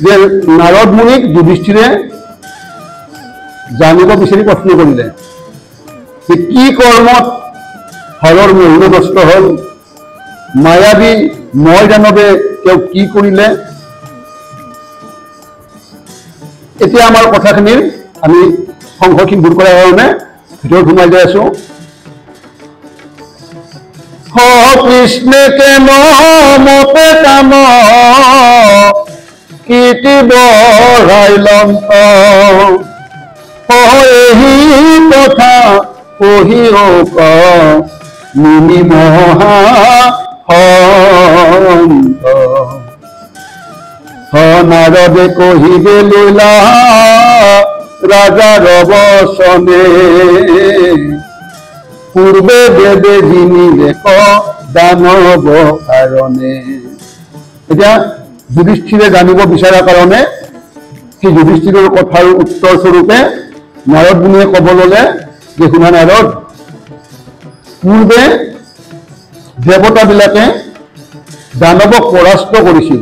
যে নাৰদ মুনিক যুধিষ্ঠিৰে জানিব বিচাৰি প্ৰশ্ন কৰিলে যে কি কৰ্মত হৰৰ মোহিনীগ্ৰস্ত হ'ল, মায়াবী ময় দানৱে তেওঁক কি কৰিলে। এতিয়া আমাৰ কথাখিনিৰ আমি সংশয়খিনি দূৰ কৰাৰ কাৰণে ভিতৰত সোমাই যাই আছো। কৃষ্ণে কেন মতে কাম কীৰ্তি বঢ়াই লন্ত, এহি কথা কহি মুনি মহা নাৰদে কহিবে লীলা ৰাজাৰ বচনে, পূৰ্বে দেৱে জিনিলে দানৱ কাৰণে। এতিয়া যুধিষ্ঠিৰে জানিব বিচৰা কাৰণে সেই যুধিষ্ঠিৰৰ কথাৰ উত্তৰ স্বৰূপে নাৰদ মুনিয়ে ক'ব ল'লে যে শুনা নাৰদ, পূৰ্বে দেৱতাবিলাকে দানৱক পৰাস্ত কৰিছিল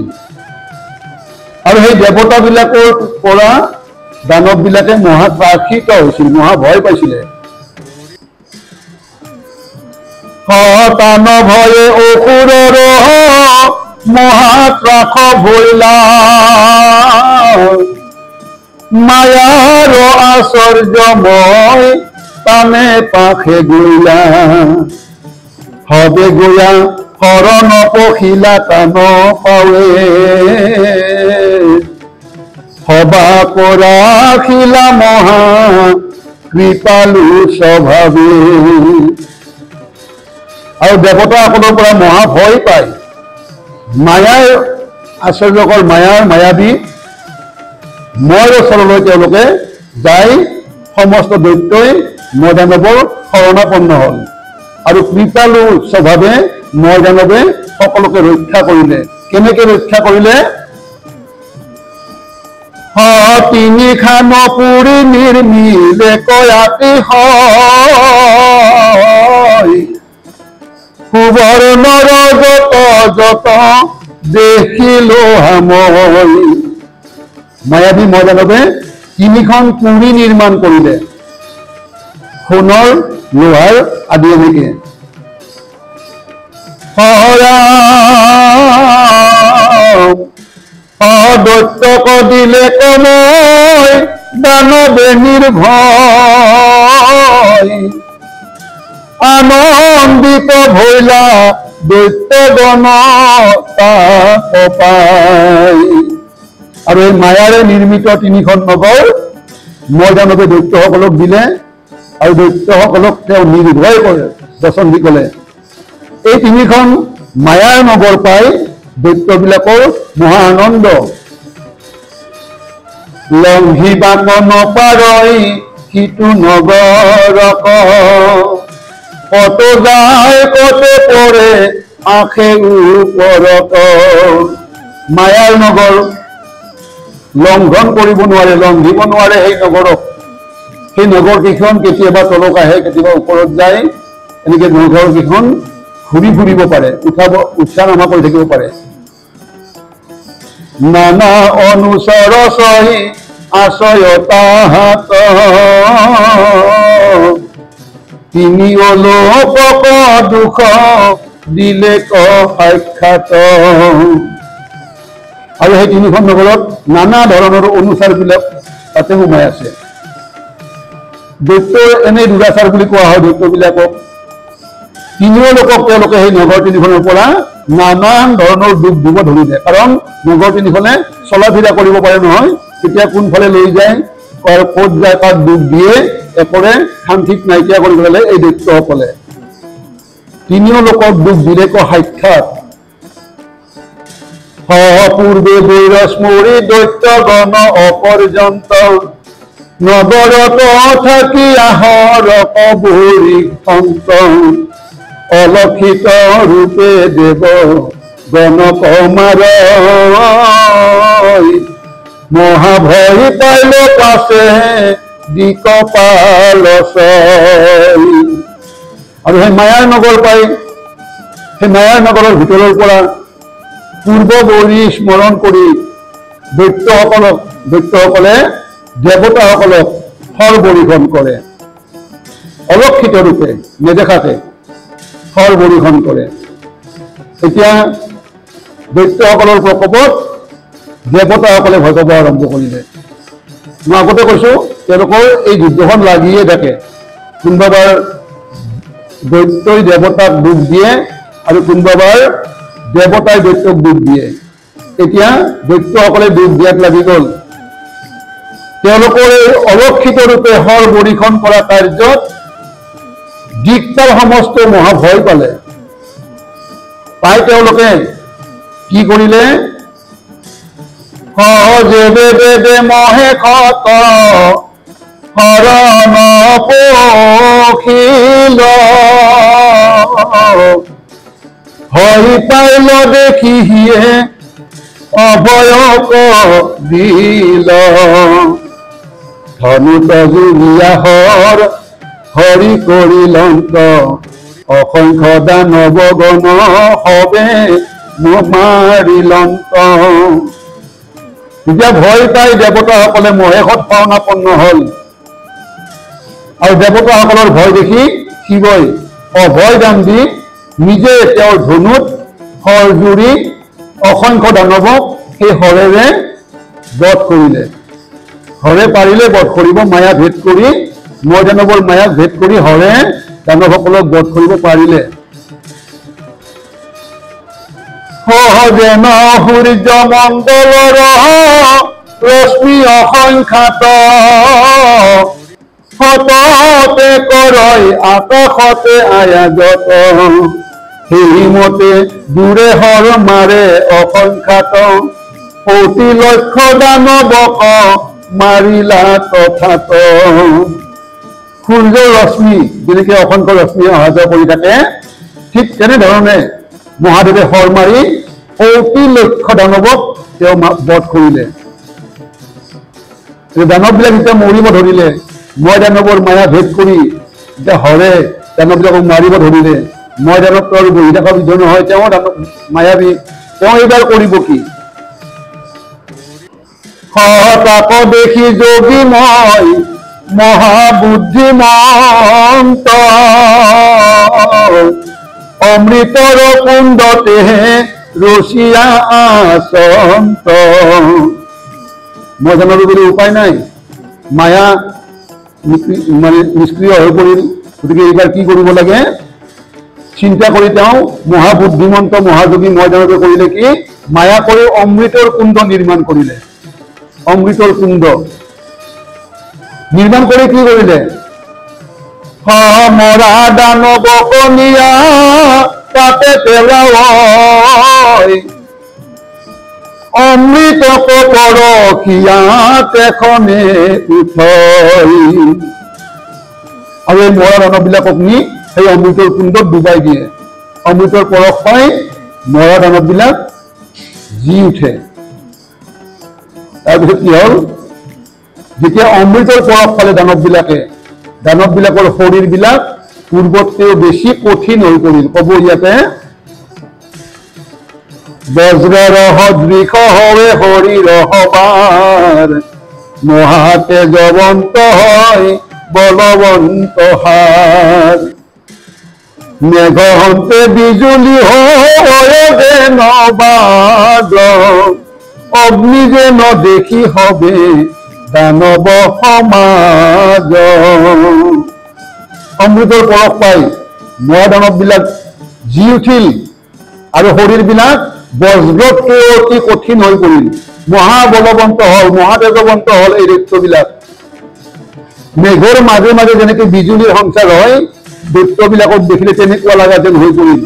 আৰু সেই দেৱতাবিলাকৰ পৰা দানৱবিলাকে মহাত্ৰাসিত হৈছিল, মহা ভয় পাইছিলে। টান ভয়ে অসুৰৰ মহাত্ৰাস ভৈলা, মায়াৰ আশ্চৰ্যময় টানে পাখে গৈলা, হবে গয়া শৰণ পখিলা টান পাৱে, সভা কৰা শিলা মহা কৃপালু স্বভাৱে। আৰু দেৱতাসকলৰ পৰা মহা ভয় পায়, মায়াৰ আশ্চৰ্যকৰ মায়াবী ময়ৰ ওচৰলৈ তেওঁলোকে যাই সমস্ত দৈত্যই ময় দানৱৰ শৰণাপন্ন হ'ল আৰু কৃপালু স্বভাৱে ময় দানৱে সকলোকে ৰক্ষা কৰিলে। কেনেকে ৰক্ষা কৰিলে? তিনিখান পুৰি নিৰ্মিলে কয়াতি হয়, সুবৰ্ণৰ যত যত দেখিলো হাময়। মায়াবী ময় দানৱে তিনিখন পুৰি নিৰ্মাণ কৰিলে, সোণৰ লোহাৰ আদি এনেকে। দৈত্যক দিলে কময় দানৱে নিৰ্ভয়, আনন্দিত ভৈলা দৈত্যগণ তাক পায়। আৰু এই মায়াৰে নিৰ্মিত তিনিখন নগৰ ময় দানৱে দৈত্যসকলক দিলে আৰু দৈত্যসকলক তেওঁ নিৰ্ভয় কৰে বচন দি ক'লে। এই তিনিখন মায়াৰ নগৰ পাই দৈত্যবিলাকৰ মহা আনন্দ। লংঘিবাক নপাৰই সিটো নগৰক, কত যায় কত পৰে আখে ওপৰত। মায়াৰ নগৰ লংঘন কৰিব নোৱাৰে, লংঘিব নোৱাৰে সেই নগৰক। সেই নগৰ কেইখন কেতিয়াবা তলক আহে, কেতিয়াবা ওপৰত যায়, এনেকে নগৰ কেইখন ঘূৰি ফুৰিব পাৰে, উঠা নামা কৰি থাকিব পাৰে। নানা অনুচৰ সহি আশ্ৰয় তাহাত, তিনি লোকক দুখ দিলে সাক্ষাৎ। আৰু সেই তিনিখন নগৰত নানা ধৰণৰ অনুচাৰবিলাক তাতে সোমাই আছে। দৈত্যৰ এনেই দুৰাচাৰ বুলি কোৱা হয় দৈত্যবিলাকক। তিনিও লোকক তেওঁলোকে সেই নগৰ তিনিখনৰ পৰা নানান ধৰণৰ দুখ দিব ধৰিলে। কাৰণ নগৰ তিনিখনে চলা ফিৰা কৰিব পাৰে নহয়, তেতিয়া কোনফালে লৈ যায়, ক'ত যায়, তাক দুখ দিয়ে, একৰে খান ঠিক নাইকিয়া কৰি পেলালে এই দৈত্যসকলে। তিনিও লোকক দুখ দিলে সাক্ষাৎ। পূৰ্বে বৈৰস মৰি দৈত্যগণ অপৰ্যন্ত, নগৰত থাকি আহৰক ভৰি সন্ত, অলক্ষিত ৰূপে দেৱ গণক মাৰ, মহাভয় পাইল পাছে দিকপাল। আৰু সেই মায়াৰ নগৰ পাই সেই মায়াৰ নগৰৰ ভিতৰৰ পৰা পূৰ্ব গৌৰী স্মৰণ কৰি দৈত্যসকলে দেৱতাসকলক সৰবৰীখন কৰে, অলক্ষিত ৰূপে নেদেখাকে সৰবৰীখন কৰে। এতিয়া দৈত্যসকলৰ প্ৰকোপত দেৱতাসকলে ভয় পাব আৰম্ভ কৰিলে। মই আগতে কৈছো তেওঁলোকৰ এই যুদ্ধখন লাগিয়ে থাকে। কোনোবাবাৰ দৈত্যই দেৱতাক দুখ দিয়ে আৰু কোনোবাবাৰ দেৱতাই দৈত্যক দুখ দিয়ে। এতিয়া দৈত্যসকলে দুখ দিয়াত লাগি গ'ল। তেওঁলোকৰ এই অলক্ষিত ৰূপে সৰবৰীখন কৰা কাৰ্যত দিকপাল সমস্ত মহা ভয় পালে। পাই তেওঁলোকে কি কৰিলে? সহজে বেদে মহে ক্ষত হৰণ পখিল, হৰি পাইল দেখি হিয়ে অভয় দিল, ধনুত জুৰিয়া হৰ হৰি কৰিলন্ত, অসংখ্য দানৱ গণ হবে মাৰিলন্ত। এতিয়া ভয় পাই দেৱতাসকলে মহেশত শৰণাপন্ন হল আৰু দেৱতাসকলৰ ভয় দেখি শিৱই অভয় দান দি নিজে তেওঁৰ ধনুত হৰ জুৰি অসংখ্য দানৱক সেই হৰেৰে বধ কৰিলে। হৰে পাৰিলে বধ কৰিব, মায়া ভেদ কৰি, মই দানৱৰ মায়াক ভেদ কৰি হৰে দানৱসকলক বধ কৰিব পাৰিলে। সহজে ন সূৰ্য মণ্ডলৰ ৰশ্মি অসংখ্যাত, সততে কৰয় আকাশতে আয়াজত, সেইমতে দূৰে হৰ মাৰে অসংখ্যাত, কোটি লক্ষ দানৱক মাৰিলা তথাত। সূৰ্যৰ ৰশ্মি যেনেকে অসংখ্য ৰশ্মি অহা যোৱা কৰি থাকে, ঠিক তেনেধৰণে মহাদেৱে হৰ মাৰি কোটি লক্ষ দানৱক তেওঁ বধ কৰিলে। দানৱবিলাক এতিয়া মৰিব ধৰিলে, মই দানৱৰ মায়া ভেদ কৰি এতিয়া হৰে দানৱবিলাকক মাৰিব ধৰিলে। মই দানৱটো আৰু বহি থকা বিধ নহয়, তেওঁ দানৱ মায়াবী, তেওঁ এইবাৰ কৰিব কি? তাক দেখি যোগী মই মহাবুদ্ধিমন্ত, অমৃতৰ কুণ্ডতে ৰচিয়া আসন্ত। মই জানো বুলি উপায় নাই, মায়া মানে নিষ্ক্ৰিয় হৈ পৰিল। গতিকে এইবাৰ কি কৰিব লাগে? চিন্তা কৰি তেওঁ মহাবুদ্ধিমন্ত মহাযোগী মই জানো কৰিলে কি? মায়া কৰি অমৃতৰ কুণ্ড নিৰ্মাণ কৰিলে। অমৃতৰ কুণ্ড নিৰ্মাণ কৰি কি কৰিলে? মৰা দানৱ কনিয়া তাতে পেলায়, অমৃত পৰখিয়া তেখনে উঠয়। আৰু এই মৰা দানৱবিলাকক নি সেই অমৃতৰ কুণ্ডত ডুবাই দিয়ে। অমৃতৰ পৰশ পাই মৰা দানৱবিলাক জি উঠে। তাৰপিছত কি হ'ল? যেতিয়া অমৃতৰ পৰশ পালে দানৱবিলাকৰ শৰীৰবিলাক পূৰ্বতকৈও বেছি কঠিন হৈ পৰিল। কব ইয়াতে, বজ্ৰৰহ দৃশ হৱে শৰীৰহ বাৰ, মহাতেজৱন্ত হয় বলৱন্ত হাৰ। মেঘহন্তে বিজুলি হয় যেন বাজ, অগ্নি যেন দেখি হবে দানৱ সমাজ। অমৃতৰ পৰশ পাই মৰা দানৱবিলাক জি উঠিল আৰু শৰীৰবিলাক বজ্ৰতকৈ অতি কঠিন হৈ পৰিল। মহাবলৱন্ত হল, মহাতেজৱন্ত হল এই দৈত্যবিলাক। মেঘৰ মাজে মাজে যেনেকে বিজুলীৰ সঞ্চাৰ হয়, দৈত্যবিলাকক দেখিলে তেনেকুৱা লগা যেন হৈ পৰিল।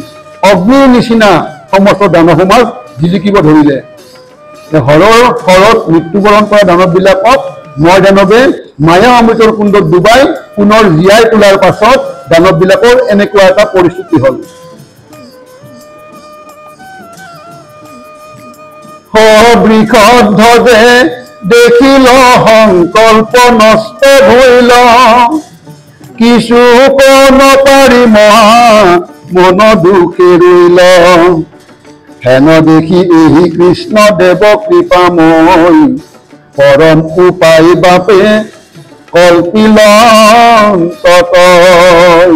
অগ্নিৰ নিচিনা সমস্ত দানৱ সমাজ জিলিকিব ধৰিলে। হৰত মৃত্যুবৰণ কৰা দানৱবিলাকক মই দানৱে মায়া অমৃতৰ কুণ্ডত ডুবাই পুনৰ জীয়াই তোলাৰ পাছত দানৱবিলাকৰ এনেকুৱা এটা পৰিস্থিতি হল। বৃষধ্বজে দেখিল সংকল্প নষ্ট ভইল, কিছু কন পাৰি মহা মন দুখে ৰইল। হেন দেখি এই কৃষ্ণ দেৱ কৃপাময় পৰম উপায় বাপে কল্পিলন ততয়।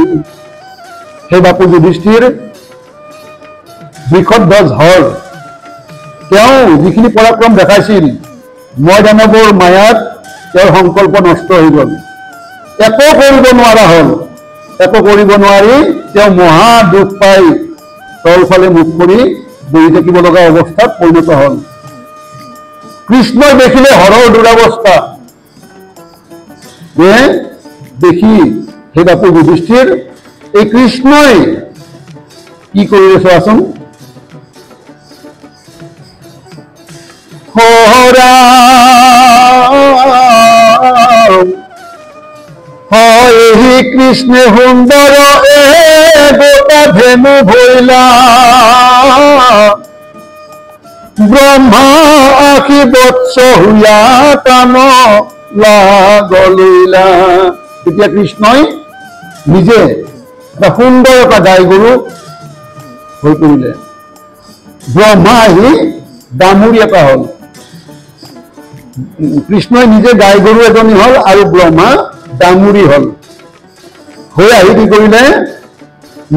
সেই বাপু যুধিষ্ঠিৰ বৃষধ্বজ হৰ তেওঁ যিখিনি পৰাক্ৰম দেখাইছিল মই দানৱৰ মায়াত তেওঁৰ সংকল্প নষ্ট হৈ গ'ল, একো কৰিব নোৱাৰা হ'ল। একো কৰিব নোৱাৰি তেওঁ মহা দুখ পাই তলফালে মুখ কৰি বহি থাকিব লগা অৱস্থাত পৰিণত হ'ল। কৃষ্ণই দেখিলে হৰৰ দুৰৱস্থা দেখি সেই বাপু যুধিষ্ঠিৰ এই কৃষ্ণই কি কৰিলে চোৱাচোন। হয় কৃষ্ণে সুন্দৰ গোটা ধেনু ভৈলা ব্ৰহ্মা আশী বৎস হুয়া টান লাগলৈলা। এতিয়া কৃষ্ণই নিজে এটা সুন্দৰ এটা গাই গৰু হৈ পৰিলে। ব্ৰহ্মা আহি ডামুৰি এটা হ'ল। কৃষ্ণই নিজে গাই গৰু এজনী হ'ল আৰু ব্ৰহ্মা ডামুৰি হ'ল। হৈ আহি কি কৰিলে,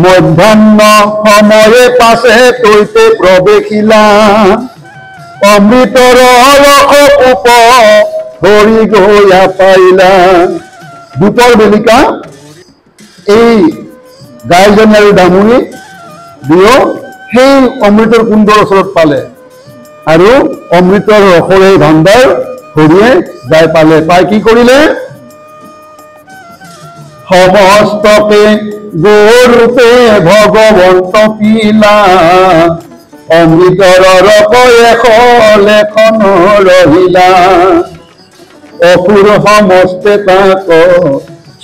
মধ্যাহ্ন সময়ে পাছে তৈতে প্ৰৱেশিলা অমৃতৰ ৰস উপ ধৰি গৈয়া পাইলা। দুপৰ বেলিকা এই গাইজনী আৰু ডামুৰি দুয়ো সেই অমৃতৰ কুণ্ডৰ ওচৰত পালে আৰু অমৃতৰ ৰসৰ এই ভাণ্ডাৰ হৰিয়ে যাই পালে। পাই কি কৰিলে, সমস্তকে গৌৰূপে ভগৱন্ত পিলা অমৃতৰ ৰস লেখন ৰহিলা অসুৰ সমস্তে তাক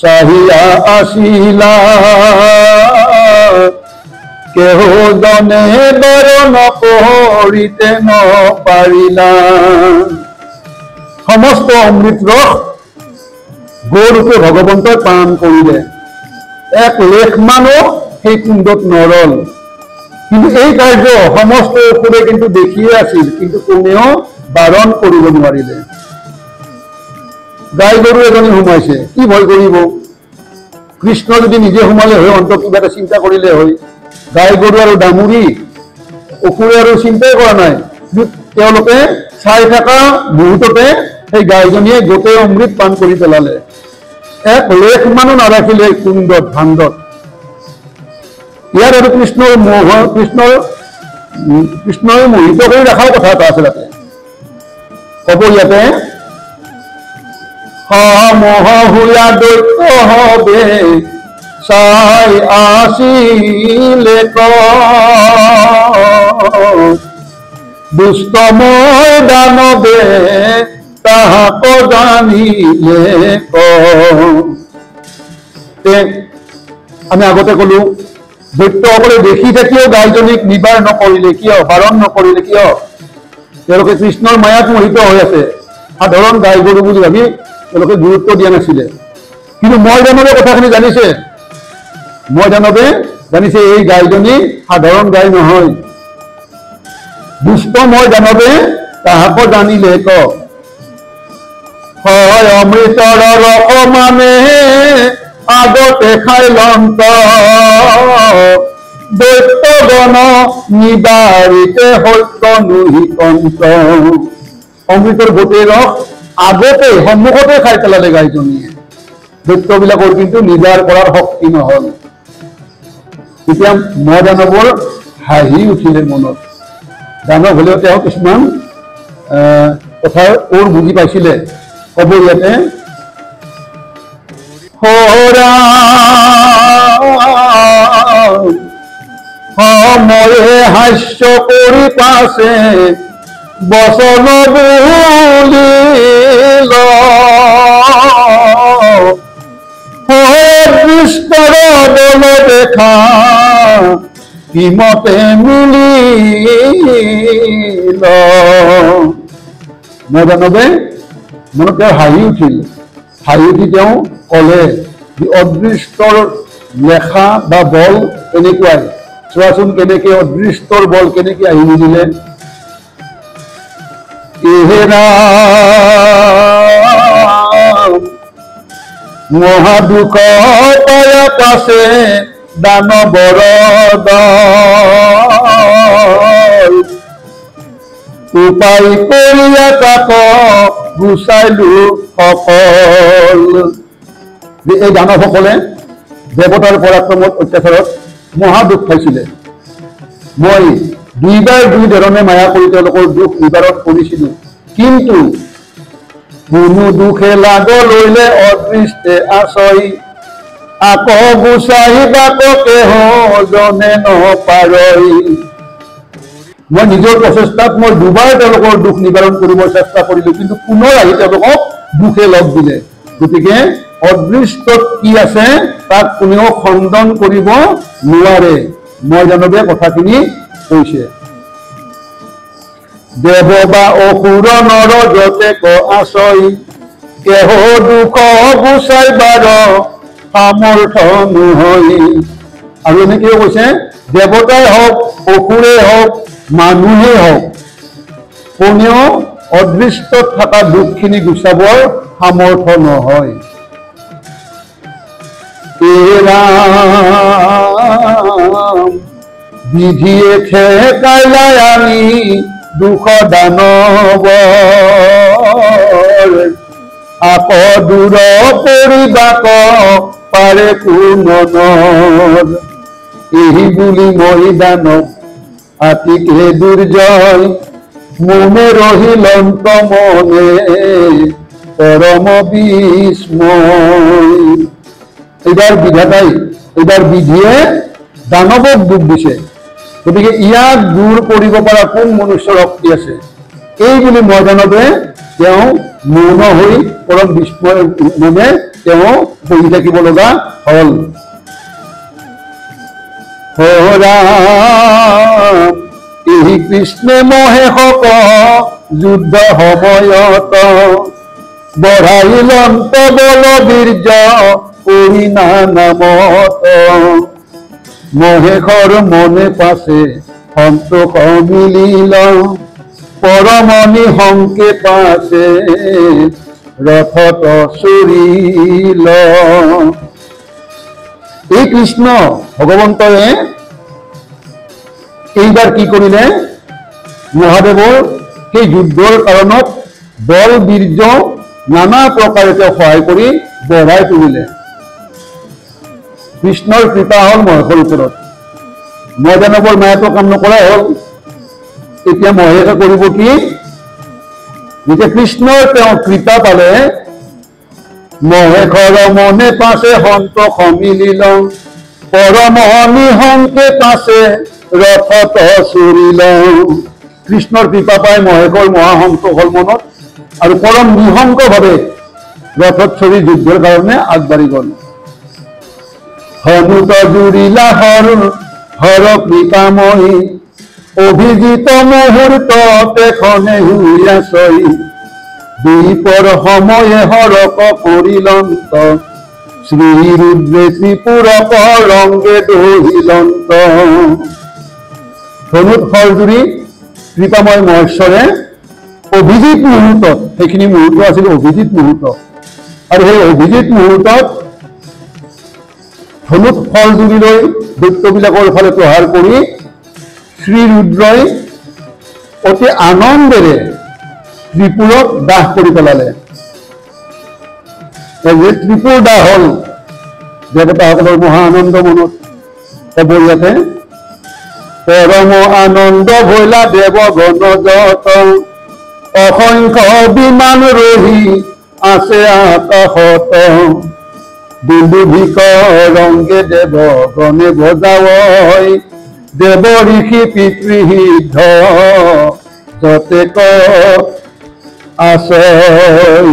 চাহিয়া আছিলা কেহ জনে বৰণ কৰিতে নপাৰিলা। সমস্ত অমৃত ৰস গৌৰূপে ভগৱন্তই পান কৰিলে, এক লেখ মানো সেই কুণ্ডত নৰল। কিন্তু এই কাৰ্য সমস্ত অসুৰে কিন্তু দেখিয়ে আছিল, কিন্তু কোনেও বাৰণ কৰিব নোৱাৰিলে। গাই গৰু এজনী সোমাইছে, কি ভয় কৰিব? কৃষ্ণ যদি নিজে সোমালে হয় অন্তত কিবা এটা চিন্তা কৰিলে হয়। গাই গৰু আৰু ডামুৰি অসুৰে আৰু চিন্তাই কৰা নাই, তেওঁলোকে চাই থকা মুহূৰ্ততে সেই গাইজনীয়ে গোটেই অমৃত পান কৰি পেলালে। এক লেখ মানো নাৰাখিলে কুণ্ডত ভাণ্ডত। ইয়াত আৰু কৃষ্ণৰ মোহিত কৰি ৰখাৰ কথা এটা আছে তাতে। ক'ব ইয়াতে, মোহ হুয়া দৈত্য হবে চাই আছিলে দুষ্টময় দানৱে তাহাক জানিলে। আমি আগতে কলো দৈত্যসকলে দেখি থাকিও গাইজনীক নিবাৰ নকৰিলে কিয়, বাৰণ নকৰিলে কিয়? তেওঁলোকে কৃষ্ণৰ মায়াত মোহিত হৈ আছে, সাধাৰণ গাই গৰু বুলি ভাবি তেওঁলোকে গুৰুত্ব দিয়া নাছিলে। কিন্তু মই দানৱে কথাখিনি জানিছে, মই দানৱে জানিছে এই গাইজনী সাধাৰণ গাই নহয়। দুষ্ট মই দানৱে তাহাক জানিলে হয় অমৃতৰ ৰস মানে আগতে খাই লন্ত দৈত্যগণ নিবাৰিতে সত্য নুহি কন্ত। অমৃতৰ গোটেই ৰস আগতে সন্মুখতে খাই পেলালে গাইজনীয়ে, দৈত্যবিলাকৰ কিন্তু নিজাৰ কৰাৰ শক্তি নহল। এতিয়া মই দানৱৰ হাঁহি উঠিলে মনত। দানৱ হলেও তেওঁ কিছুমান কথাৰ ওৰ বুজি পাইছিলে। ক'ব ইয়াতে, সময়ে হাস্য কৰি পাছে বচন বুলিল দুষ্টৰ দল দেখা কিমতে মিলিল। মই দানৱে মনত তেওঁৰ হাঁহি উঠিল। হাঁহি উঠি তেওঁ ক'লে, অদৃষ্টৰ লেখা বা বল এনেকুৱাই চোৱাচোন কেনেকে অদৃষ্টৰ বল কেনেকে আহি নিদিলে। মহাদুখ পায়া পাছে দানৱৰ দল, উপায় কৰিয়া তাক গুচাইলো সকল। এই দানৱসকলে দেৱতাৰ পৰাক্ৰমত অত্যাচাৰত মহাদুখ পাইছিলে। মই দুইবাৰ দুই ধৰণে মায়া কৰি তেওঁলোকৰ দুখ নিবাৰণ কৰিছিলো, কিন্তু কোনো দুখে লাগ লইলে অদৃষ্টে আচই, আকৌ গুচাই বাটকে জনে নপাৰই। মই নিজৰ প্ৰচেষ্টাত মই দুবাৰ তেওঁলোকৰ দুখ নিবাৰণ কৰিব চেষ্টা কৰিলো, কিন্তু পুনৰ আহি তেওঁলোকক দুখে লগ দিলে। গতিকে অদৃষ্টত কি আছে তাক কোনেও খণ্ডন কৰিব নোৱাৰে। মই জানবে কথাখিনি কৈছে। দেৱ বা অসুৰ নৰ যতে ক আচই, কেহ দুখ গুচাই বাৰ সামৰ্থ নহৈ। আৰু এনেকৈ কৈছে দেৱতাই হওক অসুৰেই হওক মানুহেই হওক কোনেও অদৃষ্টত থকা দুখখিনি গুচাবৰ সামৰ্থ নহয়। বিধিয়ে ঠেকাইলাই আনি দুখ দানৱৰ, আকৌ দূৰ কৰিবাক পাৰে কোনৰ। এই বুলি মই দানৱ আতিকে দুৰ্জয়, মনে ৰহিলন্ত মনে পৰম বিস্ময়। এইবাৰ বিধাতাই এইবাৰ বিধিয়ে দানৱক দুখ দিছে। গতিকে ইয়াক দূৰ কৰিব পৰা কোন মনুষ্যৰ শক্তি আছে? এই বুলি মই দানৱে তেওঁ মৌন হৈ পৰম বিস্ময় মনে তেওঁ বহি থাকিব লগা হল। এই কৃষ্ণে মহেশক যুদ্ধ সময়ত, বঢ়াইলন্ত বল বীৰ্য কৰিনা নামত। মহেশৰ মনে পাছে সন্তোষ মিলিল, পৰমনি সংকে পাছে ৰথত চৰিল। এই কৃষ্ণ ভগৱন্তয়ে এইবাৰ কি কৰিলে? মহাদেৱৰ সেই যুদ্ধৰ কাৰণত বল বীৰ্য নানা প্ৰকাৰে তেওঁ সহায় কৰি বঢ়াই তুলিলে। কৃষ্ণৰ কৃপা হল মহেশৰ ওপৰত। মহাদানৱৰ মায়াটো কাম নকৰাই হল। এতিয়া মহেশে কৰিব কি? যেতিয়া কৃষ্ণৰ তেওঁ কৃপা পালে, মহেশৰ মনে পাছে সন্তোষ মিলিল, পৰম নিহংকে পাছে ৰথত চৰিল। কৃষ্ণৰ কৃপা পাই মহেশৰ মহাসন্তোষ হল মনত, আৰু পৰম নিহংক ভাৱে ৰথত চৰি যুদ্ধৰ কাৰণে আগবাঢ়ি গল। হনুত জুৰিলা হৰ হৰ কৃপাময়ী, অভিজিত মুহূৰ্ত তেখনে হুই আছই। দ্বীপৰ সময়ে হৰক কৰিলন্ত, শ্ৰী ৰুদ্ৰে ত্ৰিপুৰক ৰংগে দহিলন্ত। হনুত হৰ জুৰি কৃপাময় মহেশ্বৰে অভিজিত মুহূৰ্তত, সেইখিনি মুহূৰ্ত আছিল অভিজিত মুহূৰ্ত, আৰু সেই অভিজিত মুহূৰ্তত হনুত ফল জুৰিলৈ দৈত্যবিলাকৰ ফালে প্ৰহাৰ কৰি শ্ৰী ৰুদ্ৰই অতি আনন্দেৰে ত্ৰিপুৰক দাহ কৰি পেলালে। ত্ৰিপুৰ দাহ হল দেৱতাসকলৰ মহা আনন্দ মনত। ইয়াতে পৰম আনন্দ ভৈলা দেৱগণ যত, অসংখ্য বিমান ৰহি আছে আকাশত। দুন্দুভিক ৰংগে দেৱগণে বজাৱই, দেৱ ঋষি পিতৃসিদ্ধ যতে ক আছই।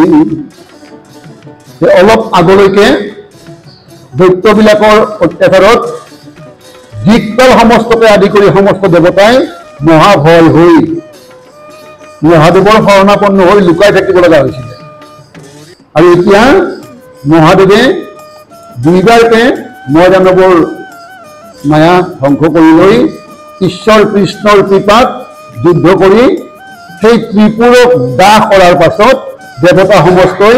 অলপ আগলৈকে দৈত্যবিলাকৰ অত্যাচাৰত দিকপাল সমস্তকে আদি কৰি সমস্ত দেৱতাই মহাভয় হৈ মহাদেৱৰ শৰণাপন্ন হৈ লুকাই থাকিব লগা হৈছিলে। আৰু এতিয়া মহাদেৱে দুইবাৰকে মহাদানৱৰ মায়া ধ্বংস কৰি লৈ ঈশ্বৰ কৃষ্ণৰ কৃপাত যুদ্ধ কৰি সেই ত্ৰিপুৰক দাহ কৰাৰ পাছত দেৱতা সমস্তই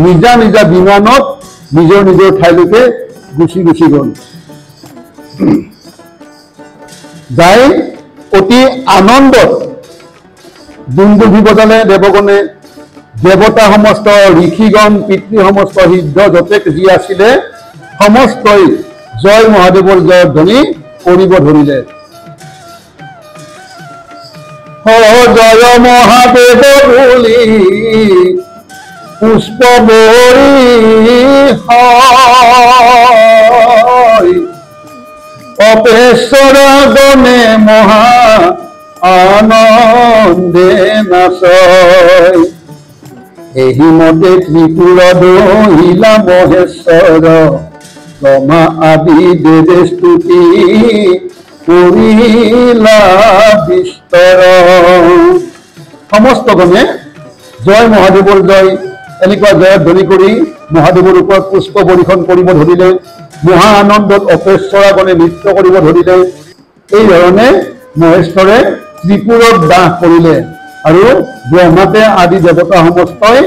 নিজা নিজা বিমানত নিজৰ নিজৰ ঠাইলৈকে গুচি গুচি গ'ল। যাই অতি আনন্দত দুন্দুভি বজালে দেৱগণে। দেৱতা সমস্ত, ঋষিগণ, পিতৃ সমস্ত, সিদ্ধ যতেক যি আছিলে সমস্তই জয় মহাদেৱৰ জয় ধ্বনি কৰিব ধৰিলে। জয় মহাদেৱ বুলি পুষ্প বৰি অপেশ্বৰ গণে মহা আনন্দে নাচয়। এই মতে ত্ৰিপুৰ দহিলা মহেশ্বৰ ব্ৰহ্মা আদি দেৱে স্তুতি কৰিলা বিস্তৰ। সমস্তগণে জয় মহাদেৱৰ জয় এনেকুৱা জয়ত ধ্বনি কৰি মহাদেৱৰ ওপৰত পুষ্প বৰ্ষণ কৰিব ধৰিলে। মহা আনন্দত অপেশ্বৰাগণে নৃত্য কৰিব ধৰিলে। এই ধৰণে মহেশ্বৰে ত্ৰিপুৰত বাস কৰিলে আৰু ব্ৰহ্মাতে আদি দেৱতা সমস্তই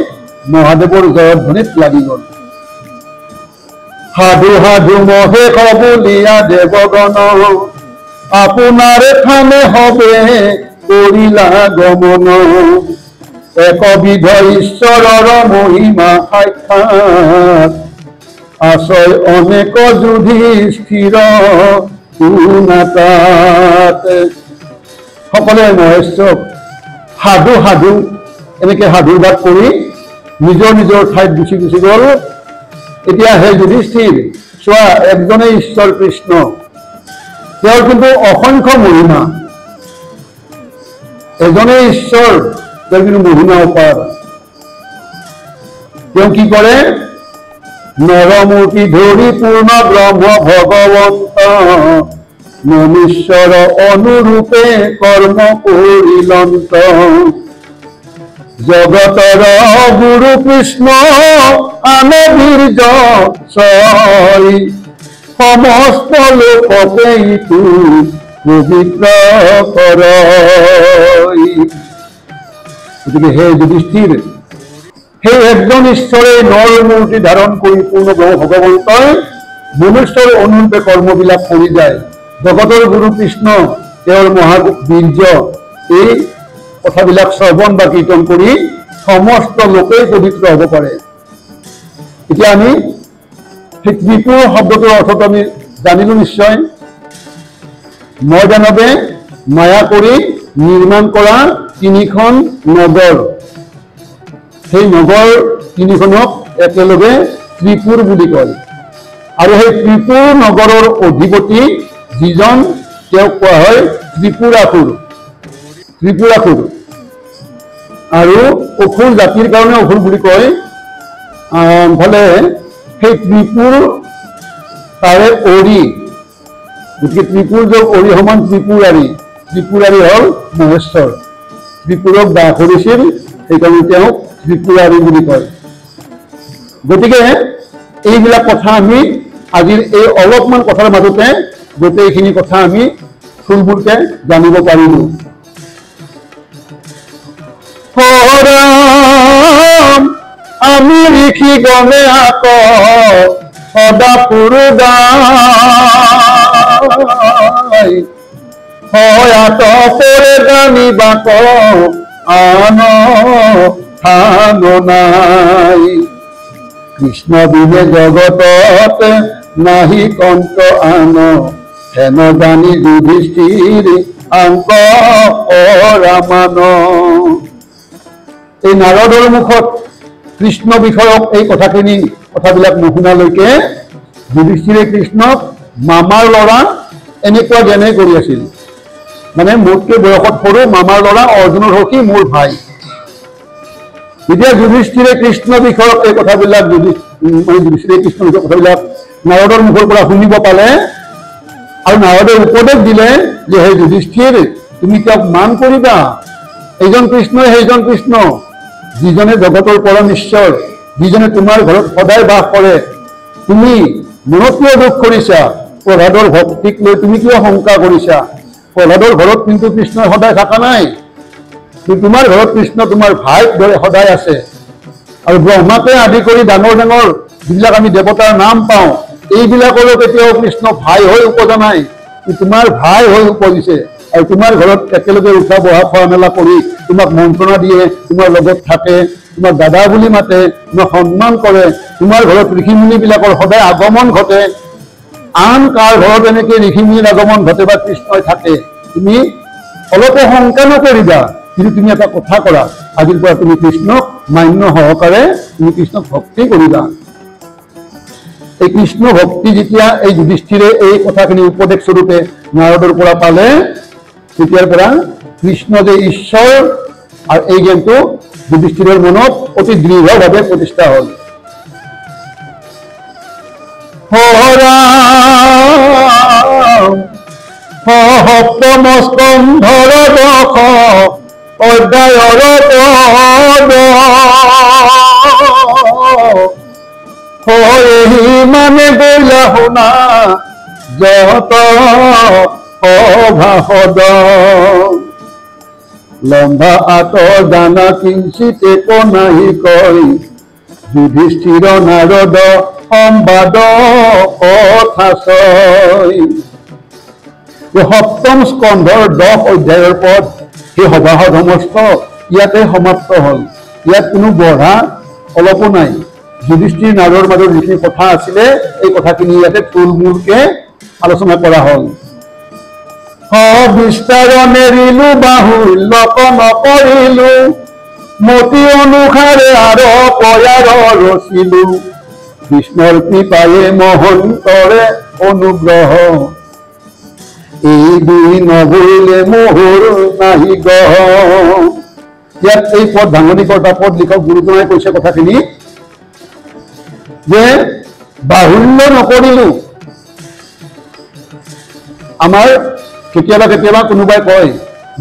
মহাদেৱৰ জয়ত ধ্বনিত লাগি গ'ল। সাধু সাধু মহেশ বুলিয়া দেৱগণ আপোনাৰ থানে হবে কৰিলা গমন। একবিধ ঈশ্বৰৰ মহিমা সাক্ষাৎ আশ্ৰয় অনেক যুধিষ্ঠিৰ তুনাতাত। সকলোৱে মহেশ্বক সাধু সাধু এনেকে সাধুৰ বাদ কৰি নিজৰ নিজৰ ঠাইত গুচি গুচি গ'ল। এতিয়া হে যুধিষ্ঠিৰ চোৱা, একজনেই ঈশ্বৰ কৃষ্ণ, তেওঁৰ কিন্তু অসংখ্য মহিমা। এজনেই ঈশ্বৰ, তেওঁৰ কিন্তু মহিমা অপাৰ। তেওঁ কি কৰে? নৰমূৰ্তি ধৰি পূৰ্ণ ব্ৰহ্ম ভগৱন্ত মনুষ্যৰ অনুৰূপে কৰ্ম কৰিলন্ত। জগতৰ গুৰু কৃষ্ণ আনে বীৰ্য ছয় সমস্ত লোককে ইটো পবিত্ৰ কৰয়। গতিকে হে যুধিষ্ঠিৰ, সেই একজন ঈশ্বৰে নৰ মূৰ্তি ধাৰণ কৰি পূৰ্ণ ভগৱন্তই মনুষ্যৰ অনুৰূপে কৰ্মবিলাক কৰি যায়। জগতৰ গুৰু কৃষ্ণ তেওঁৰ মহাবীৰ্য এই কথাবিলাক শ্ৰৱণ বা কীৰ্তন কৰি সমস্ত লোকেই পবিত্ৰ হ'ব পাৰে। এতিয়া আমি সেই ত্ৰিপুৰ শব্দটোৰ অৰ্থটো আমি জানিলো নিশ্চয়। ময়দানৱে মায়া কৰি নিৰ্মাণ কৰা তিনিখন নগৰ, সেই নগৰ তিনিখনক একেলগে ত্ৰিপুৰ বুলি কয়। আৰু সেই ত্ৰিপুৰ নগৰৰ অধিপতি যিজন তেওঁক কোৱা হয় ত্ৰিপুৰাসুৰ। ত্ৰিপুৰাসুৰ আৰু অসুৰ জাতিৰ কাৰণে অসুৰ বুলি কয়। ফলে সেই ত্ৰিপুৰ তাৰে অৰি, গতিকে ত্ৰিপুৰ যে অৰি সমান ত্ৰিপুৰাৰী, ত্ৰিপুৰাৰী হ'ল মহেশ্বৰ। ত্ৰিপুৰক বাস কৰিছিল, সেইকাৰণে তেওঁক ত্ৰিপুৰাৰী বুলি কয়। গতিকে এইবিলাক কথা আমি আজিৰ এই অলপমান কথাৰ মাজতে গোটেইখিনি কথা আমি থুলমূলকে জানিব পাৰিলো। আমি ঋষি গণে আক সদা পুৰুগাই হয়াত পৰে জানিবাক আন থান নাই। কৃষ্ণ বিনে জগতত নাহি কন্ত আন হেন জানি যুধিষ্ঠিৰ আংক ৰামান। এই নাৰদৰ মুখত কৃষ্ণ বিষয়ক এই কথাবিলাক নুশুনালৈকে যুধিষ্ঠিৰে কৃষ্ণক মামাৰ ল'ৰা এনেকুৱা জ্ঞানে কৰি আছিল। মানে মোতকৈ বয়সত সৰু মামাৰ ল'ৰা অৰ্জুনৰ সখী মোৰ ভাই। যেতিয়া যুধিষ্ঠিৰে কৃষ্ণ বিষয়ক এই কথাবিলাক যুধিষ্ঠিৰে কৃষ্ণ বিষয়ক কথাবিলাক নাৰদৰ মুখৰ পৰা শুনিব পালে আৰু নাৰদে উপদেশ দিলে যে হে যুধিষ্ঠিৰ, তুমি তেওঁক মান কৰিবা। এইজন কৃষ্ণই সেইজন কৃষ্ণ, যিজনে জগতৰ পৰম ঈশ্বৰ, যিজনে তোমাৰ ঘৰত সদায় বাস কৰে। তুমি মনত কিয় দুখ কৰিছা? প্ৰহ্লাদৰ ভক্তিক লৈ তুমি কিয় শংকা কৰিছা? প্ৰহ্লাদৰ ঘৰত কিন্তু কৃষ্ণ সদায় থকা নাই। তোমাৰ ঘৰত কৃষ্ণ তোমাৰ ভাইৰ দৰে সদায় আছে। আৰু ব্ৰহ্মাকে আদি কৰি ডাঙৰ ডাঙৰ যিবিলাক আমি দেৱতাৰ নাম পাওঁ, এইবিলাকৰো কেতিয়াও কৃষ্ণ ভাই হৈ উপজা নাই। তোমাৰ ভাই হৈ উপজিছে। আৰু তোমাৰ ঘৰত একেলগে উঠা বহা খোৱা মেলা কৰি তোমাক মন্ত্ৰণা দিয়ে, তোমাৰ লগত থাকে, তোমাক দাদা বুলি মাতে, তোমাক সন্মান কৰে। তোমাৰ ঘৰত ঋষিমুনিবিলাকৰ সদায় আগমন ঘটে। আন কাৰ ঘৰত এনেকে ঋষিমুনিৰ আগমন ঘটে বা কৃষ্ণই থাকে? তুমি অলপো শংকা নকৰিবা। কিন্তু তুমি এটা কথা কৰা, আজিৰ পৰা তুমি কৃষ্ণক মান্য সহকাৰে তুমি কৃষ্ণক ভক্তি কৰিবা। এই কৃষ্ণ ভক্তি যেতিয়া এই যুধিষ্ঠিৰে এই কথাখিনি উপদেশ স্বৰূপে নাৰদৰ পৰা পালে, তেতিয়াৰ পৰা কৃষ্ণ যে ঈশ্বৰ আৰু এই জ্ঞানটো যুধিষ্ঠিৰৰ মনত অতি দৃঢ়ভাৱে প্ৰতিষ্ঠা হ'ল। সপ্তম স্কন্ধৰ দশ অধ্যায়ৰ পদ মানে বৈলা শুনা যত অভাসদ লম্বা আঁতৰ জানা কিঞ্চিতে নাহি কয় যুধিষ্ঠিৰ নাৰদ সম্বাদ কথা ছয়। সপ্তম স্কন্ধৰ 10 অধ্যায়ৰ পদ সেই সভাসদ সমস্ত ইয়াতে সমাপ্ত হ'ল। ইয়াত কোনো বঢ়া অলপো নাই। যুধিষ্ঠিৰ নাৰদৰ মাজত যিখিনি কথা আছিলে এই কথাখিনি ইয়াতে থুলমূলকে আলোচনা কৰা হ'ল। বিস্তাৰ নেৰিলো বাহুল্যক নকৰিলো মতি অনুসাৰে আৰু পয়াৰ ৰচিলো কৃষ্ণৰ কৃপায়ে মহন্তৰে অনুগ্ৰহ এই দুই নগৰিলে মোহৰ নাহি গহ। ইয়াত এই পদ ভাঙনি কৰ্তা পদ লিখক গুৰুজনাই কৈছে কথাখিনি যে বাহুল্য নকৰিলো। আমাৰ কেতিয়াবা কেতিয়াবা কোনোবাই কয়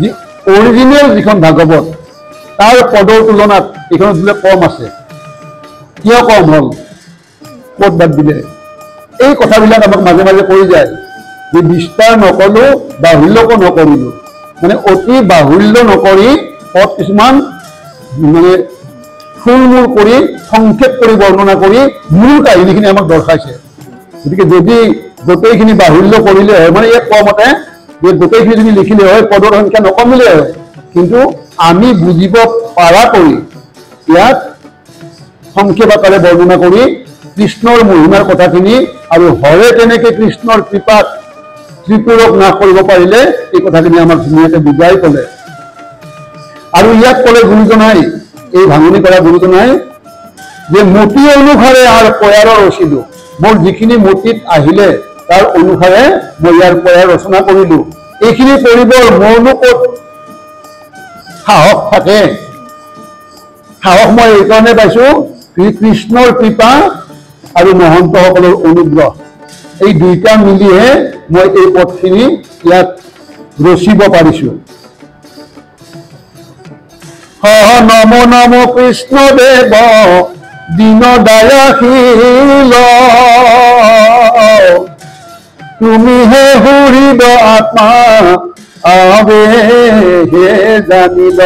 যে অৰিজিনেল যিখন ভাগৱত তাৰ পদৰ তুলনাত এইখনত বোলে কম আছে। কিয় কম হ'ল? ক'ত বাদ দিলে? এই কথাবিলাক আমাক মাজে মাজে কৈ যায় যে বিস্তাৰ নকলো বাহুল্যকো নকৰিলো, মানে অতি বাহুল্য নকৰি পদ কিছুমান মানে থুলমূল কৰি সংক্ষেপ কৰি বৰ্ণনা কৰি মূল কাহিনীখিনি আমাক দৰ্শাইছে। গতিকে যদি গোটেইখিনি বাহুল্য কৰিলে হয়, মানে ইয়াত কোৱামতে যে গোটেইখিনি যদি লিখিলে হয় পদৰ সংখ্যা নকমিলে হয়, কিন্তু আমি বুজিব পাৰা কৰি ইয়াত সংক্ষেপ আকাৰে বৰ্ণনা কৰি কৃষ্ণৰ মহিমাৰ কথাখিনি আৰু হৰে কেনেকে কৃষ্ণৰ কৃপাত ত্ৰিপুৰক নাশ কৰিব পাৰিলে এই কথাখিনি আমাক ধুনীয়াকে বুজাই ক'লে। আৰু ইয়াত ক'লে গুৰুজনাই, এই ভাঙনি কৰা গুৰুজনাই যে মতি অনুসাৰে আৰু পয়াৰৰ ৰচিলো, মোৰ যিখিনি মতিত আহিলে তাৰ অনুসাৰে মই ইয়াৰ পয়াৰ ৰচনা কৰিলো। এইখিনি কৰিবৰ মোৰনো ক'ত সাহস থাকে? সাহস মই এইকাৰণে পাইছো কৃষ্ণৰ কৃপা আৰু মহন্তসকলৰ অনুগ্ৰহ, এই দুইটা মিলিহে মই এই পদখিনি ইয়াত ৰচিব পাৰিছো। নম নম কৃষ্ণ দেৱ দীন দয়াশীল তুমি হে সুৰিব আত্মা আবে হে জানিল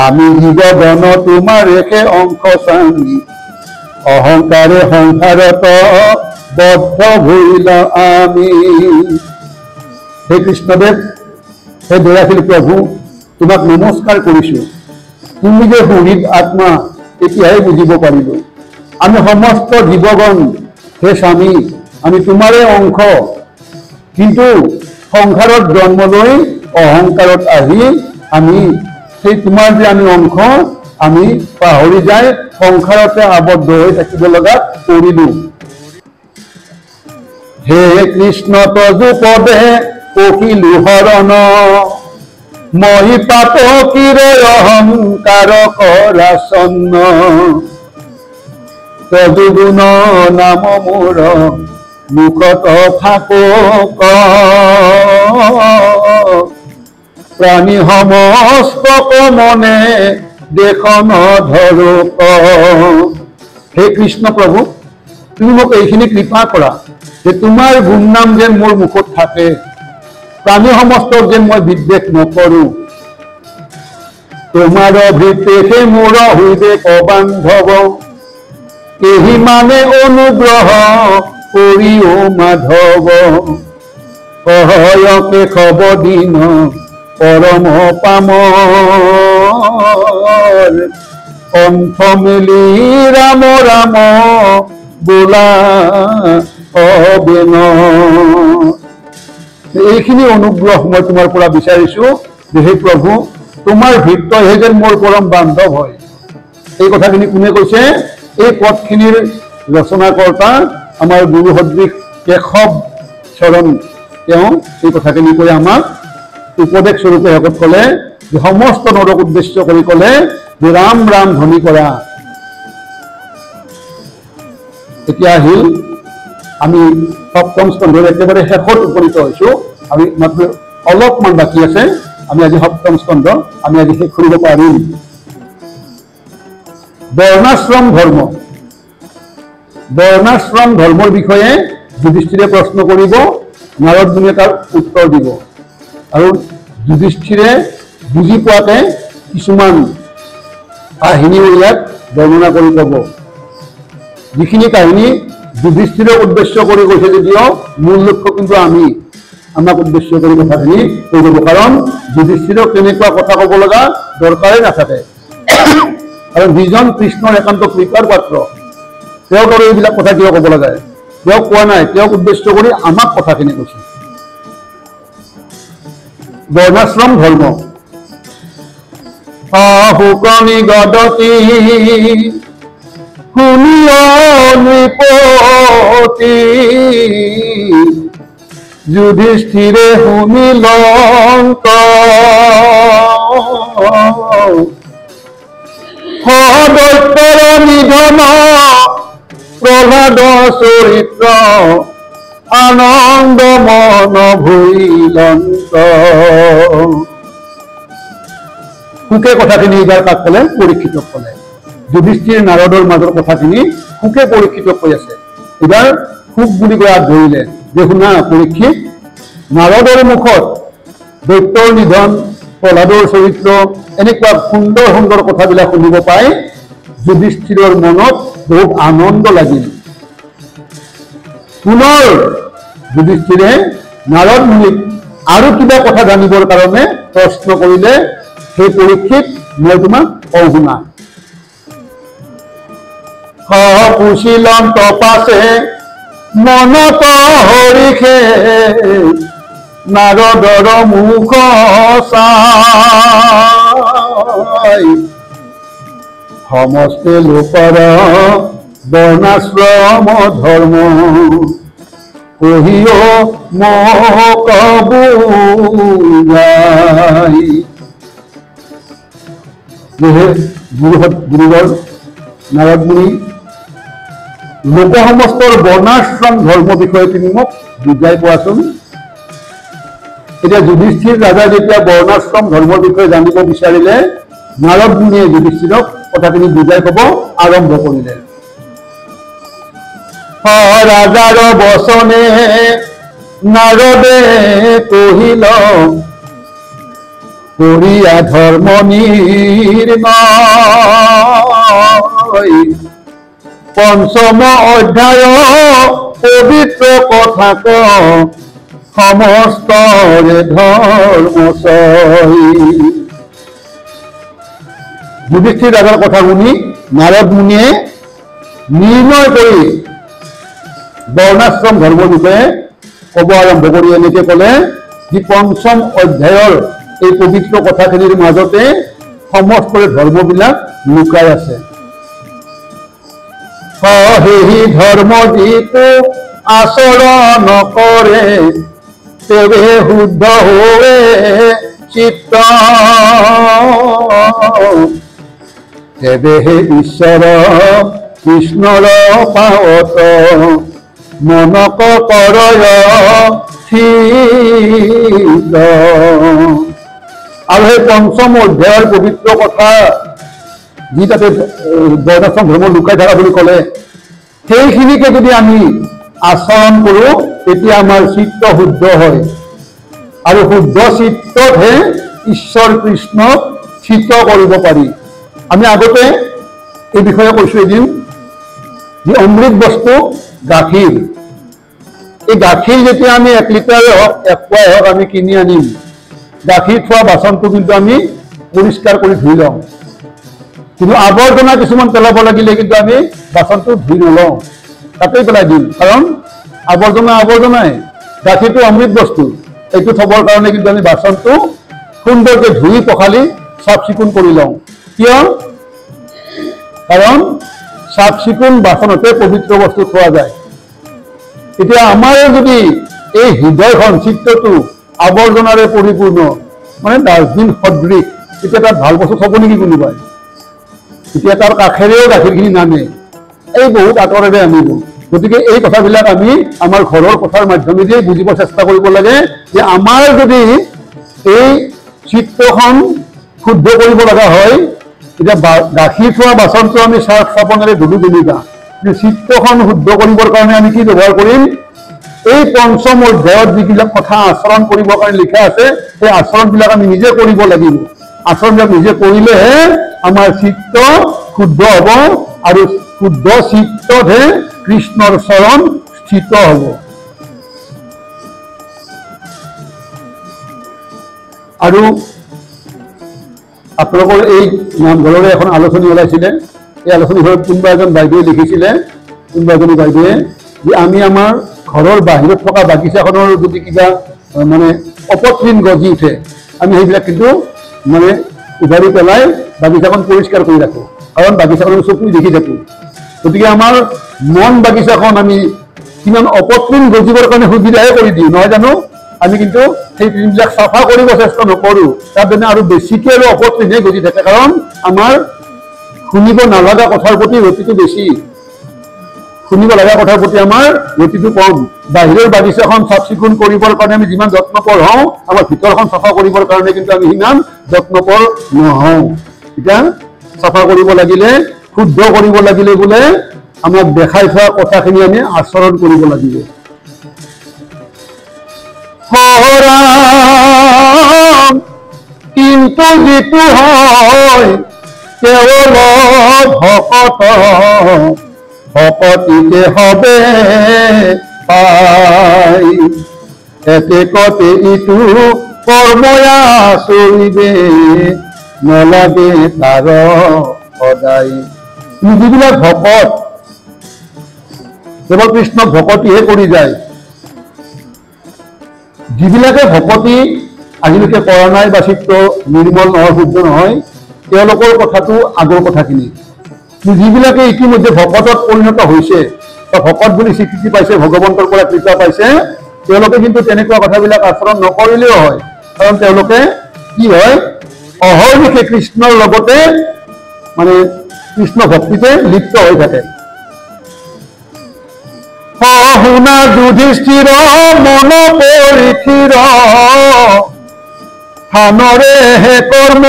আমি জীৱন তোমাৰ হে অংশ চানি অহংকাৰে সংসাৰত বদ্ধ ভুল আমি। হে কৃষ্ণদেৱ, হে দয়াশীল প্ৰভু, তোমাক নমস্কাৰ কৰিছো। তুমি যে সুৰিব আত্মা এতিয়াহে বুজিব পাৰিলো। আমি সমস্ত জীৱগণ হে স্বামী, আমি তোমাৰে অংশ, কিন্তু সংসাৰত জন্ম লৈ অহংকাৰত আহি আমি সেই তোমাৰ যে আমি অংশ আমি পাহৰি যায় সংসাৰতে আবদ্ধ হৈ থাকিব লগা কৰিলো। হে কৃষ্ণ তজু পদে কহিলো হৰণ মই পাতকীৰ অহংকাৰ কৰা চন্ন তজু গুণ নাম মোৰ মুখত থাকক প্ৰাণী সমস্ত মনে দেখন ধৰক। হে কৃষ্ণ প্ৰভু, তুমি মোক এইখিনি কৃপা কৰা, যে তোমাৰ গুণনাম যেন মোৰ মুখত থাকে, প্ৰাণী সমস্তক যেন মই বিদ্বেষ নকৰোঁ, তোমাৰ ভিতেহে মোৰ হৃদয় বান্ধৱ, এহি মানে অনুগ্ৰহ কৰি ও মাধৱ, সহায়কে খব দিন পৰম পামৰ, কণ্ঠ মেলি ৰাম ৰাম বোলা হবে ন। এইখিনি অনুগ্ৰহ মই তোমাৰ পৰা বিচাৰিছো যে হে প্ৰভু, তোমাৰ ভৃত্যহে যেন মোৰ পৰম বান্ধৱ হয়। এই কথাখিনি কোনে কৈছে? এই পদখিনিৰ ৰচনাকৰ্তা আমাৰ গুৰু সদৃশ কেশৱ চৰণ, তেওঁ এই কথাখিনি কৈ আমাক উপদেশ স্বৰূপে শেষত ক'লে যে সমস্ত নৰক উদ্দেশ্য কৰি ক'লে যে ৰাম ৰাম ধ্বনি কৰা। এতিয়া আহিল আমি সপ্তম স্কন্ধৰ একেবাৰে শেষত উপনীত হৈছো। আমি মাত্ৰ অলপমান বাকী আছে, আমি আজি সপ্তম স্কন্ধ আমি আজি শেষ কৰিব পাৰিম। বৰ্ণাশ্ৰম ধৰ্ম, বৰ্ণাশ্ৰম ধৰ্মৰ বিষয়ে যুধিষ্ঠিৰে প্ৰশ্ন কৰিব, নাৰদ মুনিয়ে তাৰ উত্তৰ দিব, আৰু যুধিষ্ঠিৰে বুজি পোৱাকে কিছুমান কাহিনী ইয়াত বৰ্ণনা কৰি ক'ব। যিখিনি কাহিনী যুধিষ্ঠিৰক উদ্দেশ্য কৰি কৈছে যদিও মূল লক্ষ্য কিন্তু আমাক উদ্দেশ্য কৰি কথাখিনি কৈ যাব, কাৰণ যুধিষ্ঠিৰক তেনেকুৱা কথা ক'ব লগা দৰকাৰেই নাথাকে। কাৰণ যিজন কৃষ্ণৰ একান্ত কৃপাৰ পাত্ৰ, তেওঁক আৰু এইবিলাক কথা কিয় ক'ব লাগে? তেওঁক কোৱা নাই, তেওঁক উদ্দেশ্য কৰি আমাক কথাখিনি কৈছে। বৰ্ণাশ্ৰম ধৰ্ম। শুকনি গদতি শুনিয় নৃপতি, যুধিষ্ঠিৰে শুনি লংক, সদৈত্যৰ নিধন প্ৰহ্লাদ চৰিত্ৰ, আনন্দ মন ভুইলন্ত। সুকে কথাখিনি এইবাৰ কাক ক'লে? পৰীক্ষিতক ক'লে। যুধিষ্ঠিৰ নাৰদৰ মাজৰ কথাখিনি সুকে পৰীক্ষিতক কৈ আছে। এইবাৰ সুক বুলি কৈ ধৰিলে যে শুনা পৰীক্ষিত, নাৰদৰ মুখত দৈত্যৰ নিধন, প্ৰহ্লাদৰ চৰিত্ৰ, এনেকুৱা সুন্দৰ সুন্দৰ কথাবিলাক শুনিব পাই যুধিষ্ঠিৰৰ মনত বহুত আনন্দ লাগিল। পুনৰ যুধিষ্ঠিৰে নাৰদ মুনিক আৰু কিবা কথা জানিবৰ কাৰণে প্ৰশ্ন কৰিলে, সেই পৰীক্ষিত মই তোমাক কওঁ শুনা। পুছিলম তপাছে মনত হৰিষে, নাৰদৰ মুখ চাই, সমস্তে লোকৰ বৰ্ণাশ্ৰম ধৰ্ম, কহিও মোক বুজাই। গুৰুবৰ নাৰদ মুনি লোক সমস্তৰ বৰ্ণাশ্ৰম ধৰ্ম বিষয়ে তুমি মোক বুজাই কোৱাচোন। এতিয়া যুধিষ্ঠিৰ ৰাজাই যেতিয়া বৰ্ণাশ্ৰম ধৰ্মৰ বিষয়ে জানিব বিচাৰিলে, নাৰদ মুনিয়ে যুধিষ্ঠিৰক কথাখিনি বুজাই ক'ব আৰম্ভ কৰিলে। ৰাজাৰ বচনে নাৰদে কহিল, কৰিয়া ধৰ্ম নিৰ্ণয়, পঞ্চম অধ্যায় পবিত্ৰ কথা ক, সমস্তৰে ধৰ্ম চয়। যুধিষ্ঠিৰ ৰাজাৰ কথা শুনি নাৰদ মুনিয়ে নিৰ্ণয় কৰি বৰ্ণাশ্ৰম ধৰ্মৰ বিষয়ে ক'ব আৰম্ভ কৰি এনেকে ক'লে, যি পঞ্চম অধ্যায়ৰ এই পবিত্ৰ কথাখিনিৰ মাজতে সমস্তৰে ধৰ্মবিলাক লুকাই আছে। সেই ধৰ্ম যিটো আচৰণ কৰে, তেৱে শুদ্ধ হোৱে চিত্ত, তেৱেহে ঈশ্বৰ কৃষ্ণৰ পাৱত, মনক কৰয় স্থিত। আৰু সেই পঞ্চম অধ্যায়ৰ পবিত্ৰ কথা যি তাতে বৰ্ণাশ্ৰম ধৰ্ম লুকাই থকা বুলি ক'লে, সেইখিনিকে যদি আমি আচৰণ কৰোঁ তেতিয়া আমাৰ চিত্ত শুদ্ধ হয় আৰু শুদ্ধ চিত্ততহে ঈশ্বৰ কৃষ্ণক চিত্ত কৰিব পাৰি। আমি আগতে এই বিষয়ে কৈছোঁ এদিন যে অমৃত বস্তু গাখীৰ, এই গাখীৰ যেতিয়া আমি 1 লিটাৰ হওক 1 পোৱাই হওক আমি কিনি আনিম, গাখীৰ থোৱা বাচনটো কিন্তু আমি পৰিষ্কাৰ কৰি ধুই লওঁ, কিন্তু আৱৰ্জনা কিছুমান পেলাব লাগিলে কিন্তু আমি বাচনটো ধুই নলওঁ, তাতেই পেলাই দিম, কাৰণ আৱৰ্জনাই। গাখীৰটো অমৃত বস্তু, এইটো থবৰ কাৰণে কিন্তু আমি বাচনটো সুন্দৰকৈ ধুই পখালি চাফ চিকুণ কৰি লওঁ। কিয়? কাৰণ চাফ চিকুণ বাচনতে পবিত্ৰ বস্তু থোৱা যায়। এতিয়া আমাৰ যদি এই হৃদয়খন চিত্তটো আৱৰ্জনাৰে পৰিপূৰ্ণ, মানে ডাষ্টবিন সদৃশ, তেতিয়া তাত ভাল বস্তু থব নেকি কোনোবাই? তেতিয়া তাৰ কাষেৰেও গাখীৰখিনি নানে, এই বহুত আঁতৰেৰে আনিব। গতিকে এই কথাবিলাক আমি আমাৰ ঘৰৰ কথাৰ মাধ্যমেদি বুজিব চেষ্টা কৰিব লাগে যে আমাৰ যদি এই চিত্তখন শুদ্ধ কৰিব লগা হয়, এতিয়া গাখীৰ থোৱা বাচনটো আমি চাৰ্ফ চাবোনেৰে ধুলো যেনিবা, কিন্তু চিত্তখন শুদ্ধ কৰিবৰ কাৰণে আমি কি ব্যৱহাৰ কৰিম? এই পঞ্চম অধ্যায়ত যিবিলাক কথা আচৰণ কৰিবৰ কাৰণে লিখা আছে, সেই আচৰণবিলাক আমি নিজে কৰিব লাগিব। আচৰণবিলাক নিজে কৰিলেহে আমাৰ চিত্ত শুদ্ধ হ'ব আৰু শুদ্ধ চিত্ততহে কৃষ্ণৰ চৰণ স্থিত হ'ব। আৰু আপোনালোকৰ এই নামঘৰৰে এখন আলোচনী ওলাইছিলে, এই আলোচনীখনত কোনোবা এজন বাইদেৱে লিখিছিলে, কোনোবা এজনী বাইদেৱে, যে আমি আমাৰ ঘৰৰ বাহিৰত থকা বাগিচাখনৰ যদি কিবা মানে অপতৃণ গজি উঠে, আমি সেইবিলাক কিন্তু মানে উভাৰি পেলাই বাগিচাখন পৰিষ্কাৰ কৰি ৰাখোঁ, কাৰণ বাগিচাখন চকু দেখি থাকোঁ। গতিকে আমাৰ মন বাগিচাখন আমি কিমান অপতৃণ গজিবৰ কাৰণে সুবিধাহে কৰি দিওঁ, নহয় জানো? আমি কিন্তু সেই তৃণবিলাক চাফা কৰিব চেষ্টা নকৰোঁ, তাৰ কাৰণে আৰু বেছিকৈ আৰু অপতৃণহে গজি থাকে, কাৰণ আমাৰ শুনিব নলগা কথাৰ প্ৰতি ৰতিটো বেছি, শুনিব লগা কথাৰ প্ৰতি আমাৰ ৰতিটো কম। বাহিৰৰ বাগিচাখন চাফ চিকুণ কৰিবৰ কাৰণে আমি যিমান যত্নপৰ হওঁ, আমাৰ ভিতৰখন চাফা কৰিবৰ কাৰণে কিন্তু আমি সিমান যত্নপৰ নহওঁ। এতিয়া চাফা কৰিব লাগিলে, শুদ্ধ কৰিব লাগিলে বোলে আমাক দেখাই থোৱা কথাখিনি আমি আচৰণ কৰিব লাগিব। কিন্তু যিটো হয় কেৱল ভকত, ভকতিতে হবে পাই, এতেকতে ইটো কৰ্ময়া চলিবে, নলাগে তাৰ সদায়। যিবিলাক ভকত কেৱল কৃষ্ণক ভকতিহে কৰি যায়, যিবিলাকে ভকতি আজিলৈকে কৰা নাই বা চিত্ত নিৰ্মল নহয়, শুদ্ধ নহয়, তেওঁলোকৰ কথাটো আগৰ কথাখিনি। যিবিলাকে ইতিমধ্যে ভকতত পৰিণত হৈছে বা ভকত বুলি স্বীকৃতি পাইছে, ভগৱন্তৰ পৰা কৃপা পাইছে, তেওঁলোকে কিন্তু তেনেকুৱা কথাবিলাক আচৰণ নকৰিলেও হয়, কাৰণ তেওঁলোকে কি হয়, অহৰ্নিশে কৃষ্ণৰ লগতে মানে কৃষ্ণ ভক্তিতে লিপ্ত হৈ থাকে। শুনা যুধিষ্ঠিৰ মন পৰিথিৰ, থানৰে হে কৰ্ম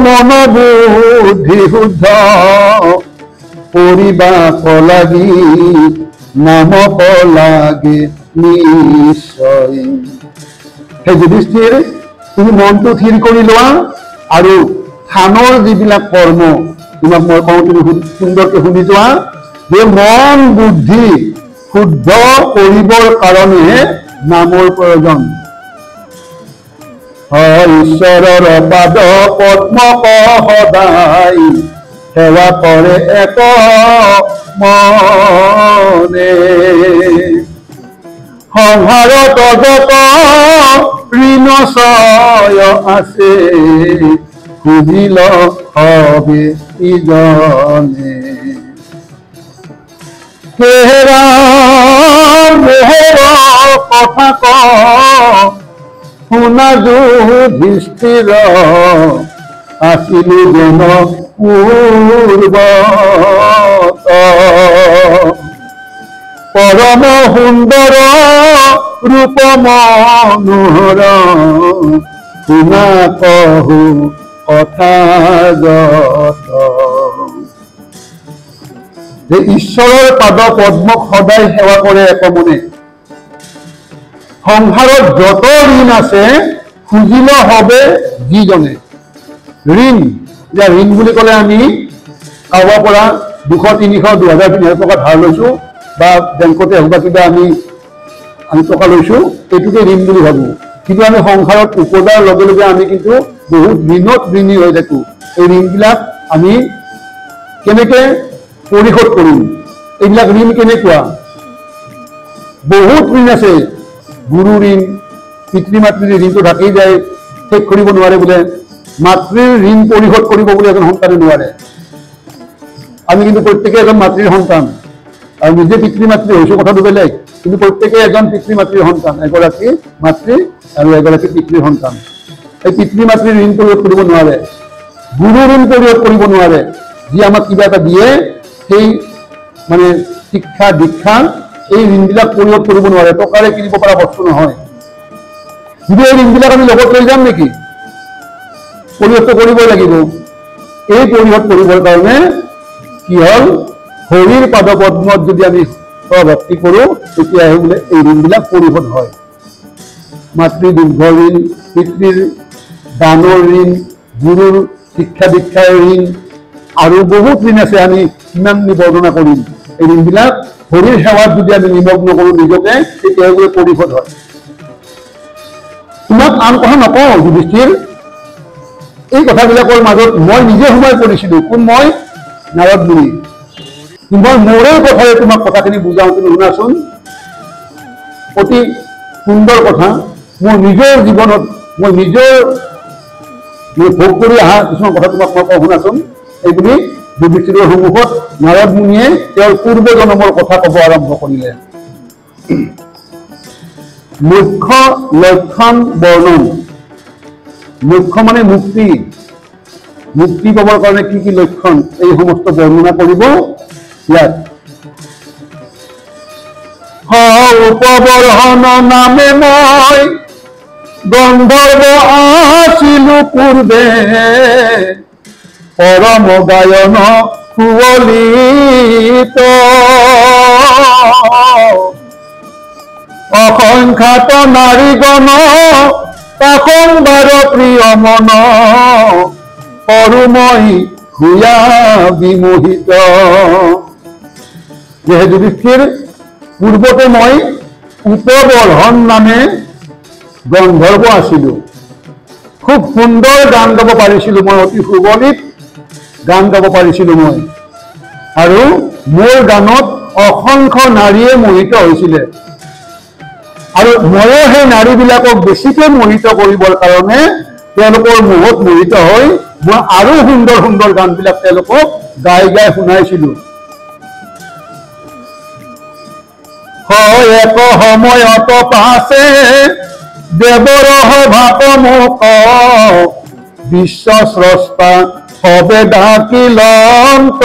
মন বুদ্ধি শুদ্ধ কৰিবাক লাগি, নামক লাগে নিশ্চয়। সেই যুধিষ্ঠিৰ, তুমি মনটো থিৰ কৰি লোৱা আৰু থানৰ যিবিলাক কৰ্ম তোমাক মই কওঁ, তুমি সুন্দৰকৈ শুনি যোৱা, যে মন বুদ্ধি শুদ্ধ কৰিবৰ কাৰণেহে নামৰ প্ৰয়োজন। ঈশ্বৰৰ পাদ পদ্মক সদায় সেৱা কৰে এক মনে, সংসাৰত যত ঋণ ছয় আছে, খুজিল হবে ইজনে। হেৰা মোহৰ কথা ক শুনা যুধিষ্ঠিৰ, আছিলো যেন পূৰ্বত, পৰম সুন্দৰ ৰূপ মনোহৰ, শুনা কহো কথা যত। যে ঈশ্বৰৰ পাদ পদ্মক সদায় সেৱা কৰে একমনে। সংসাৰত যত ঋণ আছে খুজিল হবে যিজনে। ঋণ, যে ঋণ বুলি ক'লে আমি কাৰোবাৰ পৰা 200, 300, 2000, 3000 টকা ধাৰ লৈছো বা বেংকতে হওক বা কিবা আমি টকা লৈছো, এইটোকে ঋণ বুলি ভাবো। কিন্তু আমি সংসাৰত উপজাৰ লগে লগে আমি কিন্তু বহুত ঋণত ঋণী হৈ থাকো। এই ঋণবিলাক আমি কেনেকে পৰিশোধ কৰিম? এইবিলাক ঋণ কেনেকুৱা? বহুত ঋণ আছে। গুৰু ঋণ, পিতৃ মাতৃৰ ঋণটো থাকেই যায়, শেষ কৰিব নোৱাৰে বোলে। মাতৃৰ ঋণ পৰিশোধ কৰিব বুলি এজন সন্তানে নোৱাৰে। আমি কিন্তু প্ৰত্যেকে এজন মাতৃৰ সন্তান, আৰু নিজে পিতৃ মাতৃ হৈছো কথাটো বেলেগ, কিন্তু প্ৰত্যেকে এজন পিতৃ মাতৃৰ সন্তান, এগৰাকী মাতৃ আৰু এগৰাকী পিতৃৰ সন্তান। এই পিতৃ মাতৃৰ ঋণ পৰিশোধ কৰিব নোৱাৰে, গুৰু ঋণ পৰিশোধ কৰিব নোৱাৰে। যি আমাক কিবা এটা দিয়ে, সেই মানে শিক্ষা দীক্ষা, এই ঋণবিলাক পৰিশোধ কৰিব নোৱাৰে, টকাৰে কিনিব পৰা বস্তু নহয়। যদি এই ঋণবিলাক আমি লগত লৈ যাম নেকি? পৰিশোধ কৰিবই লাগিব। এই পৰিশোধ কৰিবৰ কাৰণে কি হ'ল, হৰিৰ পাদপদ্মত যদি আমি ভক্তি কৰোঁ, তেতিয়াহে বোলে এই ঋণবিলাক পৰিশোধ হয়। মাতৃৰ দীৰ্ঘ ঋণ, পিতৃৰ দানৰ ঋণ, গুৰুৰ শিক্ষা দীক্ষাৰ ঋণ, আৰু বহুত ঋণ আছে, আমি কিমান বৰ্ণনা কৰিম। এই ঋণবিলাক হৰিৰ সেৱাত যদি আমি নিমগ্ন কৰোঁ নিজকে, তেতিয়াহে বোলে পৰিশোধ হয়। তোমাক আন কথা নকওঁ যুধিষ্ঠিৰ, এই কথাবিলাকৰ মাজত মই নিজে সোমাই পৰিছিলো। কোন মই? নাৰদ মুনি। মই মোৰে কথাৰে তোমাক কথাখিনি বুজাওঁ, তুমি শুনাচোন। অতি সুন্দৰ কথা। মোৰ নিজৰ জীৱনত মই নিজৰ ভোগ কৰি অহা কিছুমান কথা তোমাক মই কওঁ, শুনাচোন। এইবুলি যুধিষ্ঠিৰৰ সন্মুখত নাৰদ মুনিয়ে তেওঁৰ পূৰ্ব জন্মৰ কথা ক'ব আৰম্ভ কৰিলে। মুখ্য লক্ষণ বৰ্ণন। মুখ্য মানে মুক্তি। মুক্তি পাবৰ কাৰণে কি কি লক্ষণ, এই সমস্ত বৰ্ণনা কৰিব ইয়াত। উপবৰ্হন নামে মই গন্ধৰ্ব আছিলো পূৰ্বে, পৰম গায়ন সুৱলিত, অসংখ্যাত নাৰীগণ তাসংবাৰ প্ৰিয় মন, কৰো মই ভূয়া বিমোহিত। যে যুধিষ্ঠিৰ, পূৰ্বতে মই উপবৰ্হন নামে গন্ধৰ্ব আছিলো। খুব সুন্দৰ গান গাব পাৰিছিলো মই, অতি সুবলিত গান গাব পাৰিছিলো মই, আৰু মোৰ গানত অসংখ্য নাৰীয়ে মোহিত হৈছিলে। আৰু ময়ো সেই নাৰীবিলাকক বেছিকৈ মোহিত কৰিবৰ কাৰণে তেওঁলোকৰ মোহত মোহিত হৈ মই আৰু সুন্দৰ সুন্দৰ গানবিলাক তেওঁলোকক গাই গাই শুনাইছিলো। এক সময়ত পাছে দেৱৰহ ভাত মোক বিশ্ব স্ৰষ্টা হবে ডাকিলন্ত,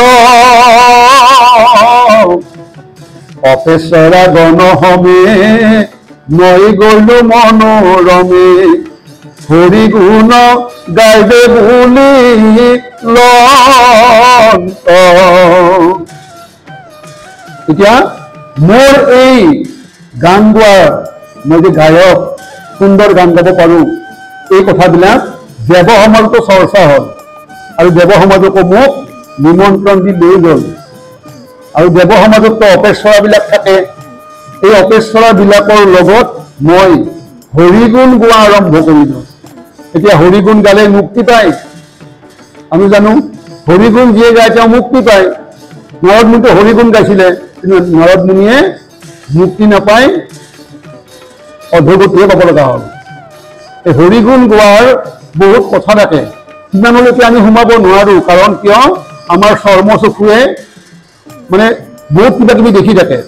অপেশ্বৰা গণ হমে মই গলো মনোৰমে, হৰি গুণ গাইবে বুলি লন্ত। এতিয়া মোৰ এই গান গোৱাৰ, মই যে গায়ক, সুন্দৰ গান গাব পাৰো, এই কথাবিলাক দেৱ সমাজতো চৰ্চা হ'ল, আৰু দেৱ সমাজকো মোক নিমন্ত্ৰণ দি লৈ গ'ল। আৰু দেৱ সমাজতো অপেশ্বৰাবিলাক থাকে, এই অপেশ্বৰাবিলাকৰ লগত মই হৰিগুণ গোৱা আৰম্ভ কৰিলো। এতিয়া হৰিগুণ গালে মুক্তি পায়, আমি জানো। হৰিগুণ যিয়ে গায় তেওঁ মুক্তি পায়। নাৰদ মুনিতো হৰিগুণ গাইছিলে, কিন্তু নাৰদ মুনিয়ে মুক্তি নাপায়, অধোগতিহে পাব লগা হ'ল। এই হৰিগুণ গোৱাৰ বহুত কথা থাকে, সিমানলৈকে আমি সোমাব নোৱাৰো। কাৰণ কিয়? আমাৰ চৰ্ম চকুৱে মানে বহুত কিবা কিবি দেখি থাকে।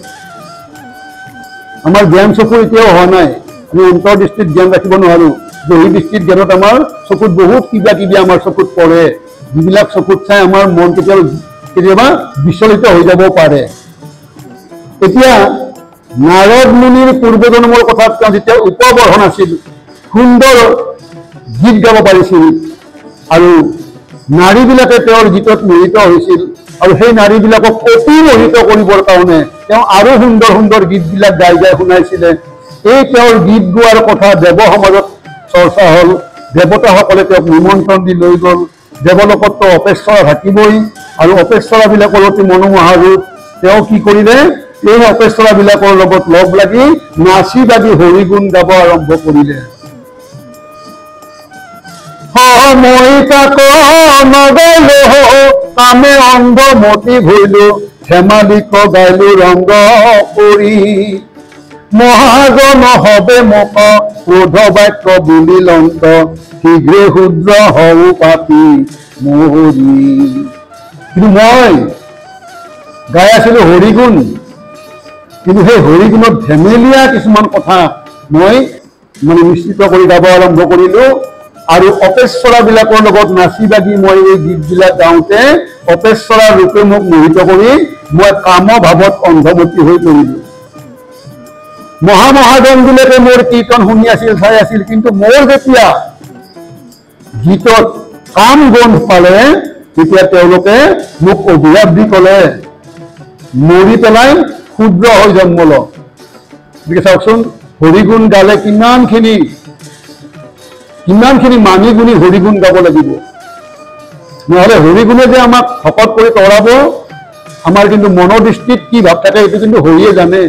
আমাৰ জ্ঞান চকু এতিয়াও হোৱা নাই, আমি অন্তৰ্দৃষ্টিত জ্ঞান ৰাখিব নোৱাৰো। বহিৰ্দৃষ্টিত জ্ঞানত আমাৰ চকুত বহুত কিবা কিবি আমাৰ চকুত পৰে, যিবিলাক চকুত চাই আমাৰ মন কেতিয়াবা বিচলিত হৈ যাব পাৰে। এতিয়া নাৰদ মুনিৰ পূৰ্বজন্মৰ কথাত তেওঁ যেতিয়া উপবৰ্হন আছিল, সুন্দৰ গীত গাব পাৰিছিল, আৰু নাৰীবিলাকে তেওঁৰ গীতত মোহিত হৈছিল, আৰু সেই নাৰীবিলাকক অতি মোহিত কৰিবৰ কাৰণে তেওঁ আৰু সুন্দৰ সুন্দৰ গীতবিলাক গাই গাই শুনাইছিলে। এই তেওঁৰ গীত গোৱাৰ কথা দেৱ সমাজত চৰ্চা হ'ল। দেৱতাসকলে তেওঁক নিমন্ত্ৰণ দি লৈ গ'ল। দেৱলোকততো অপেশ্বৰা থাকিবই, আৰু অপেশ্বৰাবিলাকৰ অতি মনোমোহা ৰূপ। তেওঁ কি কৰিলে, এই অপেশ্বৰাবিলাকৰ লগত লগ লাগি নাচি বাগি হৰিগুণ গাব আৰম্ভ কৰিলে। মই তাক নগাইলো কামে অন্ধ মতি ভৰিলো, ধেমালিক গাইলো ৰংগ কৰি। মহাজন হবে মোক ক্ৰোধ বাক্য বুলি লন্ত, শীঘ্ৰে ক্ষুদ্ৰ হও পাপী মৰি। কিন্তু মই গাই আছিলো হৰিগুণ, কিন্তু সেই হৰিগুণত ধেমেলীয়া কিছুমান কথা মই মিশ্ৰিত কৰি গাব আৰম্ভ কৰিলো। আৰু অপেশ্বৰাবিলাকৰ লগত নাচি বাগি মই এই গীতবিলাক গাওঁতে অপেশ্বৰা ৰূপে মোক মোহিত কৰি মই কামভাৱত অন্ধমতী হৈ পৰিলো। মহামহাজনবিলাকে মোৰ কীৰ্তন শুনি আছিল, চাই আছিল, কিন্তু মোৰ যেতিয়া গীতত কাম গন্ধ পালে তেতিয়া তেওঁলোকে মোক অভিশাপ দি ক'লে, মৰি পেলাই ক্ষুদ্ৰ হৈ জন্ম ল। গতিকে চাওকচোন, হৰিগুণ গালে কিমানখিনি মানি গুণি হৰিগুণ গাব লাগিব, নহ'লে হৰিগুণে যে আমাক শকত কৰি তৰাব, আমাৰ কিন্তু মনোদৃষ্টিত কি ভাৱ থাকে এইটো কিন্তু হৰিয়ে জানে।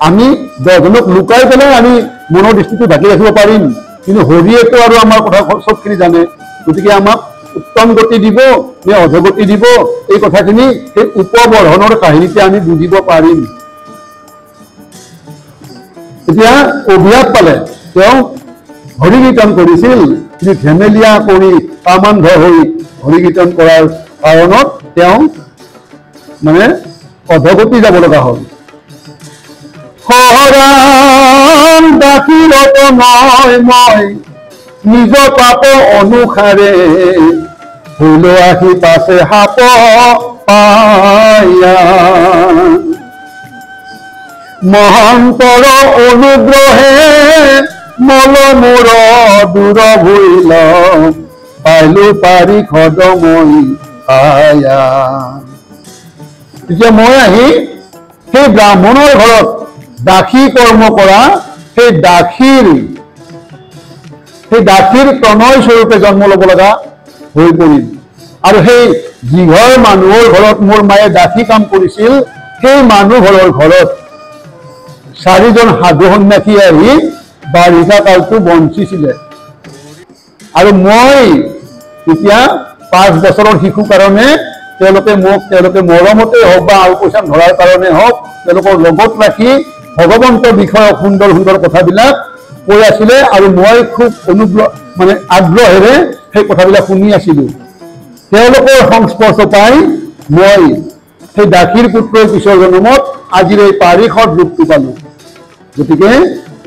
আমি 10জনক লুকাই পেলাই আমি মনোদৃষ্টিটো ঢাকি ৰাখিব পাৰিম, কিন্তু হৰিয়েতো আৰু আমাৰ কথা চবখিনি জানে। গতিকে আমাক উত্তম গতি দিব নে অধগতি দিব, এই কথাখিনি সেই উপবৰ্ধনৰ কাহিনীতে আমি বুজিব পাৰিম। এতিয়া অভিশাপ পালে, তেওঁ হৰি কীৰ্তন কৰিছিল, কিন্তু ধেমেলীয়া কৰি কামান্ধ হৈ হৰি কীৰ্তন কৰাৰ কাৰণত তেওঁ অধগতি যাব লগা হ'ল। শৰণ দাখিলত নহয় মই নিজ পাপ অনুসাৰে, ভুল আহি পাছে সাপ পায়া। মহান্তৰ অনুগ্ৰহে মল মোৰ দূৰ ভুইল, পাইলো পাৰি খদমই আয়া। তেতিয়া মই আহি সেই ব্ৰাহ্মণৰ ঘৰত দাসী কৰ্ম কৰা সেই দাসীৰ প্ৰণয় স্বৰূপে জন্ম ল'ব লগা হৈ পৰিল। আৰু সেই যিঘৰ মানুহৰ ঘৰত মোৰ মায়ে দাসী কাম কৰিছিল, সেই মানুহ ঘৰৰ ঘৰত 4জন সাধু সন্যাসী আহি বাৰিষা কালটো বঞ্চিছিলে। আৰু মই তেতিয়া 5 বছৰৰ শিশু কাৰণে তেওঁলোকে মৰমতে হওক বা আলপৈচান ধৰাৰ কাৰণে হওক তেওঁলোকৰ লগত ৰাখি ভগৱন্তৰ বিষয়ক সুন্দৰ সুন্দৰ কথাবিলাক কৈ আছিলে, আৰু মই খুব আগ্ৰহেৰে সেই কথাবিলাক শুনি আছিলো। তেওঁলোকৰ সংস্পৰ্শ পাই মই সেই দাসীৰ পুত্ৰৰ পিছৰ জন্মত আজিৰ এই পাৰিষদ ৰূপটো পালো। গতিকে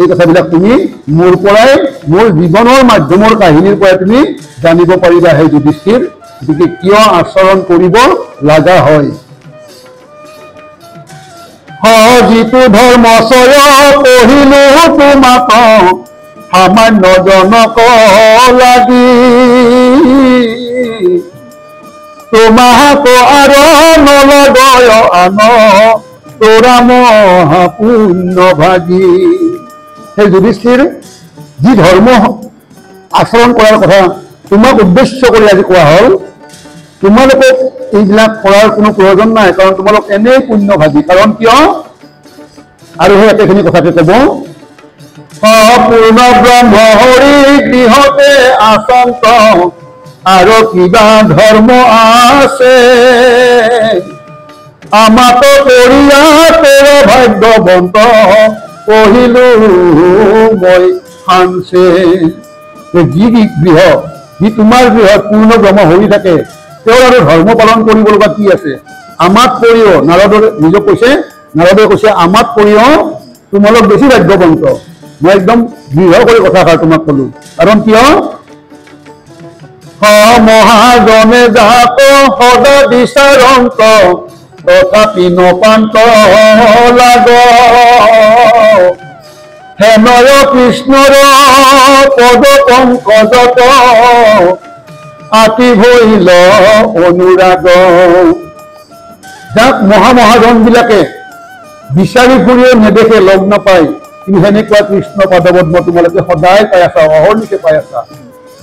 এই কথাবিলাক তুমি মোৰ পৰাই, মোৰ জীৱনৰ মাধ্যমৰ কাহিনীৰ পৰাই তুমি জানিব পাৰিবা হে যুধিষ্ঠিৰ, গতিকে কিয় আচৰণ কৰিব লগা হয়। যিটো ধৰ্মচয় পঢ়িলো তোমাক সামান্য জনক লাগি, তোমাক আৰু নলগয় আন তোৰা মহাপুণ্য ভাগি। সেই যুধিষ্ঠিৰ, যি ধৰ্ম আচৰণ কৰাৰ কথা তোমাক উদ্দেশ্য কৰি আজি কোৱা হ'ল, তোমালোকক এইবিলাক কৰাৰ কোনো প্ৰয়োজন নাই, কাৰণ তোমালোক এনেই পুণ্যভাগী। কাৰণ কিয়? আৰু সেই একেখিনি কথাকে ক'ব, পূৰ্ণ ব্ৰহ্ম হৰি গৃহতে আচন্ত, আৰু কিবা ধৰ্ম আছে, আমাক কৰিয়া তোৰ ভাগ্যৱন্ত, পঢ়িলো মই সানছে। যি গৃহ, যি তোমাৰ গৃহত পূৰ্ণ ব্ৰহ্ম হৰি থাকে, তেওঁৰ আৰু ধৰ্ম পালন কৰিব লগা কি আছে? আমাক কৰিও, নিজক কৈছে, নাৰদে কৈছে আমাক কৰিও তোমালোক বেছি ভাগ্যৱন্ত। মই একদম দৃঢ় কৰি কথাষাৰ তোমাক কলো, কাৰণ কিয়? মহাজনে যাক সদা বিচাৰন্ত, তথাপি নপান্ত লাগ, হেনয় কৃষ্ণৰ পদ পংকজত, আতি ভৈল অনুৰাগ। যাক মহামহাজনবিলাকে বিচাৰি ফুৰিও নেদেখে, লগ নাপায়, কিন্তু সেনেকুৱা কৃষ্ণ পদপদ্ম তোমালোকে সদায় পাই আছা, অহৰ্নিশে পাই আছা।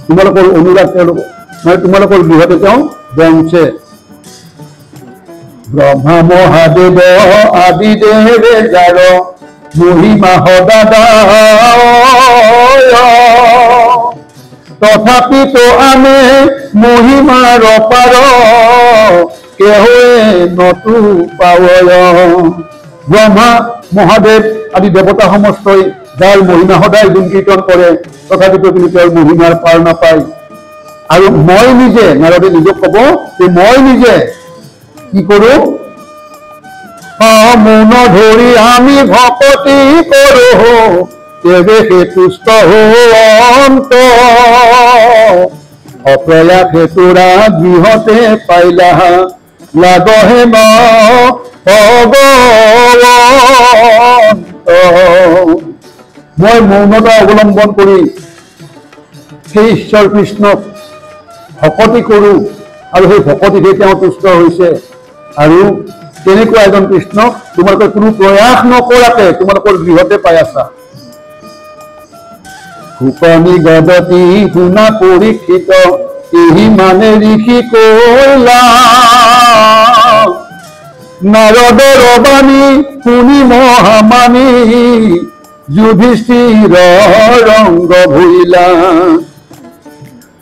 তোমালোকৰ অনুৰাগ তেওঁলোক মানে তোমালোকৰ গৃহতে তেওঁ বঞ্চে। ব্ৰহ্মা মহাদেৱ আদি দেৱে যাৰ মহিমা সদাদা, তথাপিতো আনে মহিমাৰ পাৰ, কেহৱে নতু পাৱয়। ব্ৰহ্মা মহাদেৱ আদি দেৱতা সমস্তই যাৰ মহিমা সদায় গুণ কীৰ্তন কৰে, তথাপিতো কিন্তু তেওঁৰ মহিমাৰ পাৰ নাপায়। আৰু মই নিজে, নাৰদে নিজক কব যে মই নিজে কি কৰো, মৌন ধৰি আমি ভকতি কৰো, তেবে সে তুষ্ট অন্ত, অপ্ৰয়াস হেতুৰা গৃহতে পাইলা, লাগহে ন ভগৱন্ত। মই মৌনতা অৱলম্বন কৰি সেই ঈশ্বৰ কৃষ্ণক ভকতি কৰো, আৰু সেই ভকতিতে তেওঁ তুষ্ট হৈছে। আৰু তেনেকুৱা এজন কৃষ্ণক তোমালোকে কোনো প্ৰয়াস নকৰাকে তোমালোকৰ গৃহতে পাই আছা। ফুকনি গদতি শুনা পৰীক্ষিত, এই মানে ঋষি কলা, নাৰদৰ বাণী শুনি মহামানী, যুধিষ্ঠিৰ ৰংগ ভূইলা।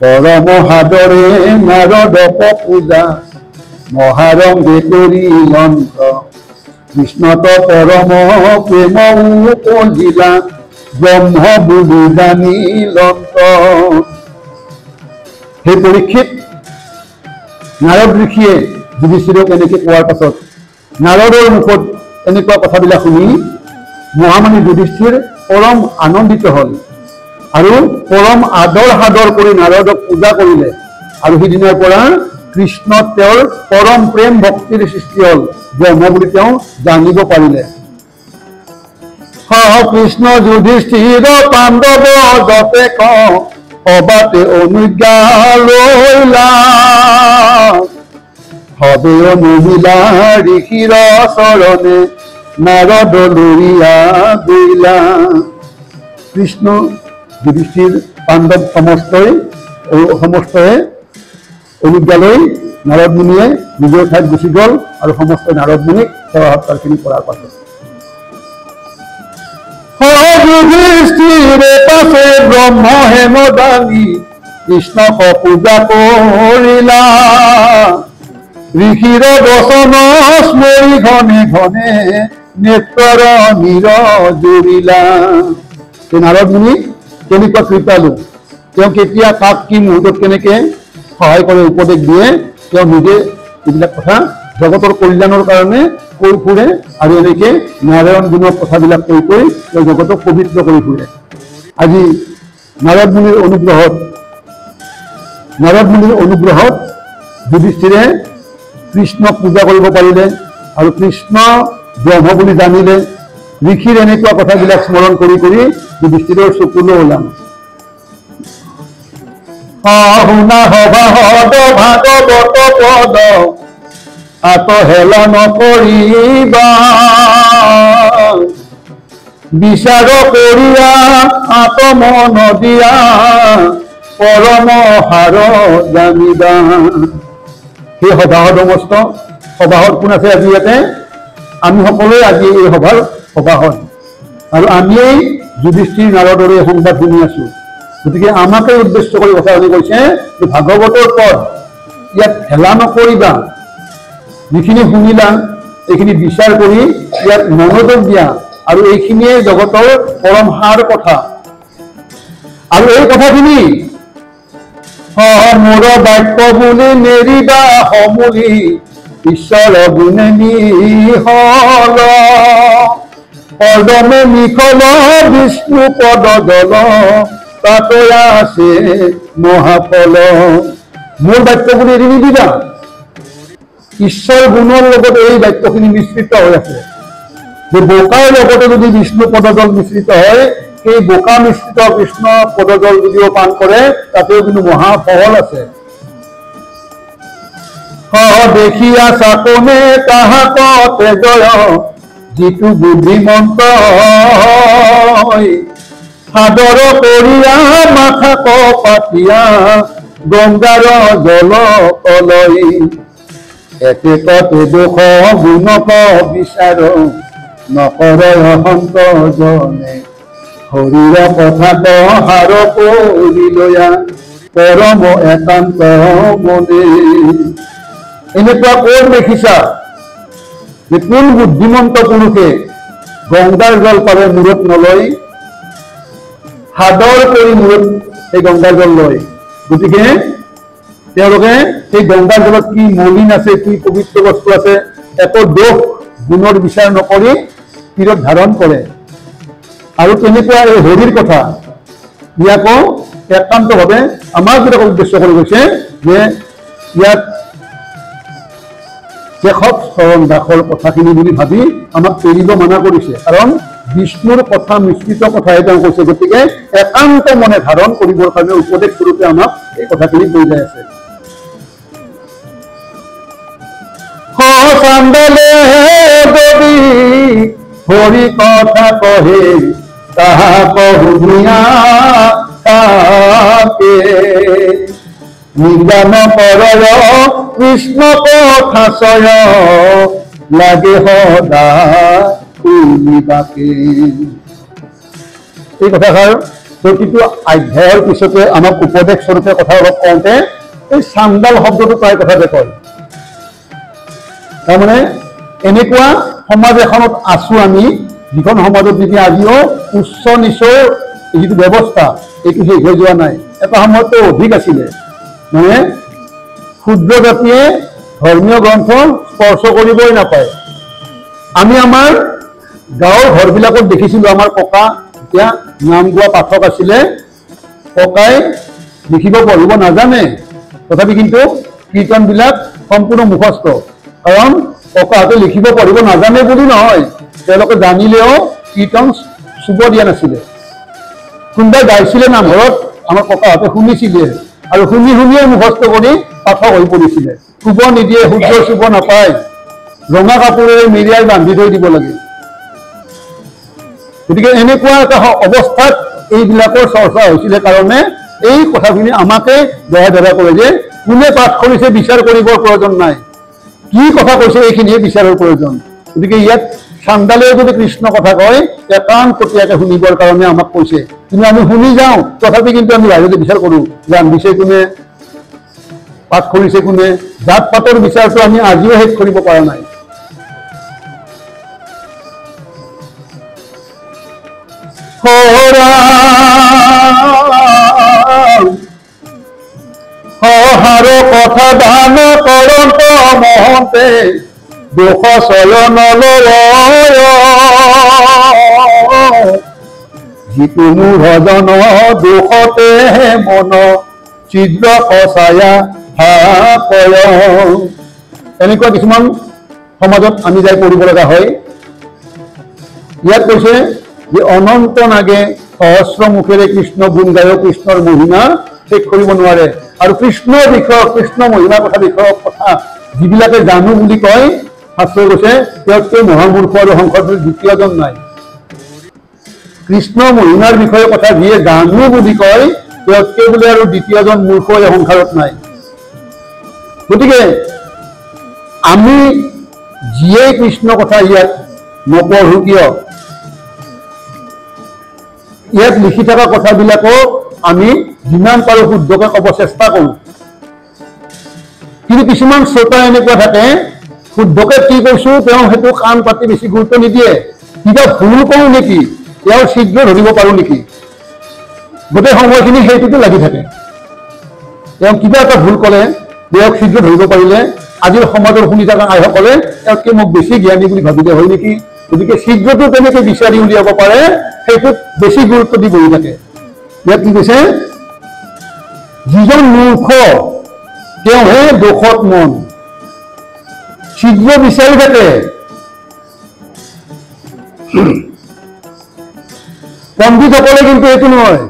পৰম সাদৰে নাৰদক পূজা, মহাৰংগে কৰি লন্ত, কৃষ্ণত পৰম প্ৰেম উপজিলা, ব্ৰহ্ম বুলি জানি লন্ত। সেই পৰীক্ষিত নাৰদ ঋষিয়ে যুধিষ্ঠিৰক এনেকে কোৱাৰ পাছত নাৰদৰ মুখত এনেকুৱা কথাবিলাক শুনি মহামানী যুধিষ্ঠিৰ পৰম আনন্দিত হল, আৰু পৰম আদৰ সাদৰ কৰি নাৰদক পূজা কৰিলে। আৰু সিদিনাৰ পৰা কৃষ্ণত তেওঁৰ পৰম প্ৰেম ভক্তিৰ সৃষ্টি হল, ব্ৰহ্ম বুলি তেওঁ জানিব পাৰিলে। কৃষ্ণ যুধিষ্ঠিৰ পাণ্ডৱ যতে কবাতে অনুজ্ঞা লৈলা, হবে অনুমিলা ঋষিৰ চৰণে, নাৰদ লৰিয়া গৈলা। কৃষ্ণ যুধিষ্ঠিৰ পাণ্ডৱ সমস্তই অনুজ্ঞা লৈ নাৰদ মুনিয়ে নিজৰ ঠাইত গুচি গল, আৰু সমস্ত নাৰদ মুনিক সেৱা সৎকাৰখিনি কৰাৰ পাছত যুধিষ্ঠিৰে পাছে ব্ৰহ্ম হেম দাঙি কৃষ্ণক পূজা কৰিলা, ঋষিৰ বচন স্মৰি ঘনে ঘনে নেত্ৰৰ নীৰ জুৰিলা। নাৰদ মুনি কেনেকুৱা কৃপালু, তেওঁ কেতিয়া কাক কি মুহূৰ্তত কেনেকে সহায় কৰে, উপদেশ দিয়ে, তেওঁ নিজে এইবিলাক কথা জগতৰ কল্যাণৰ কাৰণে কৈ ফুৰে, আৰু এনেকে নাৰায়ণ গুণৰ কথাবিলাক কৈ তেওঁ জগতক পবিত্ৰ কৰি ফুৰে। আজি নাৰদ মুনিৰ অনুগ্ৰহত যুধিষ্ঠিৰে কৃষ্ণক পূজা কৰিব পাৰিলে, আৰু কৃষ্ণ ব্ৰহ্ম বুলি জানিলে। ঋষিৰ এনেকুৱা কথাবিলাক স্মৰণ কৰি যুধিষ্ঠিৰৰ চকুলৈ ওলাম। শুনা সভাহত ভাগৱত পদ, আতহেলা নকৰিবা, বিচাৰ কৰিয়া আত্মন দিয়া, পৰম সাৰ জানিবা। সেই সভাহত সমস্ত সভাহত কোন আছে আজি ইয়াতে? আমি সকলোৱে আজি এই সভাৰ সভাহত, আৰু আমিয়েই যুধিষ্ঠিৰ নাৰদৰে সংবাদ শুনি আছো। গতিকে আমাকে উদ্দেশ্য কৰি কথাখিনি কৈছে যে ভাগৱতৰ পদ ইয়াত হেলা নকৰিবা, যিখিনি শুনিলা এইখিনি বিচাৰ কৰি ইয়াত মনোযোগ দিয়া, আৰু এইখিনিয়ে জগতৰ পৰম সাৰ কথা। আৰু এই কথাখিনি মোৰ বাক্য বুলি নেৰিবা সমূলি, ঈশ্বৰ গুণে নিহল, পদমে নিখল বিষ্ণু পদ জল, তাতে আছে মহাফল। মোৰ বাক্য বুলি এৰি নিদিবা। ঈশ্বৰ গুণৰ লগত এই বাক্যখিনি মিশ্ৰিত হৈ আছে। যে বোকাৰ লগতে যদি বিষ্ণু পদজল মিশ্ৰিত হয়, সেই বোকা মিশ্ৰিত কৃষ্ণ পদজল যদিও পান কৰে, তাতেও কিন্তু মহাফল আছে। দেখিয়া চাকনে তাহাকতে জয় যিটো বুদ্ধিমন্ত সাদৰ কৰিয়া মাথাক পাতিয়া গংগাৰ জল কলৈ এতেকতে দুখ গুণক বিচাৰ নকৰে অহন্ত জনে হৰিৰ কথাত হাৰ কৰি লয়া পৰম একান্ত মনে। এনেকুৱা ক'ত দেখিছা যে কোন বুদ্ধিমন্ত পুৰুষে গংগাৰ জল পাৰে মূৰত নলয়, সাদৰ কৰি মূৰত সেই গংগাৰ জল লয়। গতিকে তেওঁলোকে সেই গংগাৰ জলত কি মলিন আছে, কি পবিত্ৰ বস্তু আছে, একো দোষ গুণৰ বিচাৰ নকৰি তীৰত ধাৰণ কৰে। আৰু তেনেকুৱা এই হৰিৰ কথা ইয়াকো একান্তভাৱে আমাক যেনেকৈ উদ্দেশ্য কৰি গৈছে যে ইয়াত কেশৱ চৰণ দাসৰ কথাখিনি বুলি ভাবি আমাক এৰিব মানা কৰিছে, কাৰণ বিষ্ণুৰ কথা মিশ্ৰিত কথাই তেওঁ কৈছে। গতিকে একান্ত মনে ধাৰণ কৰিবৰ কাৰণে উপদেশ স্বৰূপে আমাক এই কথাখিনি কৈ যাই আছে। চান্দালে যদি হৰি কথা কহে তাহাক শুনিয়া তাকে নিদান কৰ কৃষ্ণ কথা চয় লাগে সদা শুনিবাকে। এই কথাষাৰ প্ৰতিটো অধ্যায়ৰ পিছতে আমাক উপদেশ স্বৰূপে কথা অলপ কওঁতে এই চান্দাল শব্দটো প্ৰায় কথাতে কয়। তাৰমানে এনেকুৱা সমাজ এখনত আছো আমি, যিখন সমাজত নেকি আজিও উচ্চ নিচৰ যিটো ব্যৱস্থা এইটো শেষ হৈ যোৱা নাই। এটা সময়তো অধিক আছিলে, মানে ক্ষুদ্ৰ জাতিয়ে ধৰ্মীয় গ্ৰন্থ স্পৰ্শ কৰিবই নাপায়। আমি আমাৰ গাঁৱৰ ঘৰবিলাকত দেখিছিলোঁ, আমাৰ ককা এতিয়া নাম গোৱা পাঠক আছিলে, ককাই লিখিব পঢ়িব নাজানে, তথাপি কিন্তু কীৰ্তনবিলাক সম্পূৰ্ণ মুখস্থ। কাৰণ ককাহঁতে লিখিব পঢ়িব নাজানে বুলি নহয়, তেওঁলোকে জানিলেও কীৰ্তন চুব দিয়া নাছিলে। কোনোবাই গাইছিলে নামঘৰত, আমাৰ ককাহঁতে শুনিছিলে আৰু শুনি শুনিয়ে মুখস্থ কৰি পাঠক হৈ পৰিছিলে। চুব নিদিয়ে, সূৰ্য চুব নাপায়, ৰঙা কাপোৰেৰে মেৰিয়াই বান্ধি থৈ দিব লাগে। গতিকে এনেকুৱা এটা অৱস্থাত এইবিলাকৰ চৰ্চা হৈছিলে কাৰণে এই কথাখিনি আমাকে দয়া ধৰা কৰে যে কোনে পাঠ কৰিছে বিচাৰ কৰিবৰ প্ৰয়োজন নাই, কি কথা কৈছে এইখিনিয়ে বিচাৰৰ প্ৰয়োজন। গতিকে ইয়াত চান্দালে যদি কৃষ্ণ কথা কয় একান্ততীয়াকে শুনিবৰ কাৰণে আমাক কৈছে, কিন্তু আমি শুনি যাওঁ, তথাপি কিন্তু আমি বাহিৰতে বিচাৰ কৰোঁ, ৰান্ধিছে কোনে, পাঠ কৰিছে কোনে। জাত পাতৰ বিচাৰটো আমি আজিও শেষ কৰিব পৰা নাই। সহাৰ কথা দান কৰন্ত মহন্তে দুখ চয়ন যিটো মূঢ়জন দুখতে মন ছিদ্ৰ সঁচায়া কয়। এনেকুৱা কিছুমান সমাজত আমি যাই পঢ়িব লগা হয়। ইয়াত কৈছে যে অনন্ত নাগে সহস্ৰ মুখেৰে কৃষ্ণ গুণ গায়ক কৃষ্ণৰ মহিমা শেষ কৰিব নোৱাৰে। আৰু কৃষ্ণৰ বিষয়ক, কৃষ্ণ মহিমাৰ কথা বিষয়ক কথা যিবিলাকে জানো বুলি কয়, শাস্ত্ৰই কৈছে তেওঁতকৈ মহামূৰ্খ আৰু সংসাৰত দ্বিতীয়জন নাই। কৃষ্ণ মহিমাৰ বিষয়ে কথা যিয়ে জানো বুলি কয়, তেওঁতকৈ বোলে আৰু দ্বিতীয়জন মূৰ্খ এই সংসাৰত নাই। গতিকে আমি যিয়ে কৃষ্ণ কথা ইয়াত নপঢ়ো কিয়, ইয়াত লিখি থকা কথাবিলাকো আমি যিমান পাৰোঁ শুদ্ধকৈ ক'ব চেষ্টা কৰোঁ। কিন্তু কিছুমান শ্ৰোতা এনেকুৱা থাকে, শুদ্ধকৈ কি কৈছোঁ তেওঁ সেইটো কাণ পাতি বেছি গুৰুত্ব নিদিয়ে, কিবা ভুল কৰোঁ নেকি, তেওঁ শীঘ্ৰ ধৰিব পাৰোঁ নেকি, গোটেই সময়খিনি সেইটোতে লাগি থাকে। তেওঁ কিবা এটা ভুল ক'লে তেওঁক শীঘ্ৰ ধৰিব পাৰিলে আজিৰ সমাজৰ শুনি থকা আইসকলে তেওঁতকৈ মোক বেছি জ্ঞানী বুলি ভাবিলে হয় নেকি। গতিকে শীঘ্ৰটো কেনেকৈ বিচাৰি উলিয়াব পাৰে সেইটোত বেছি গুৰুত্ব দি বহি থাকে। ইয়াত কি কৈছে, যিজন মূৰ্খ তেওঁহে দোষত মন, শীঘ্ৰ বিচাৰি থাকে। পণ্ডিতসকলে কিন্তু এইটো নহয়,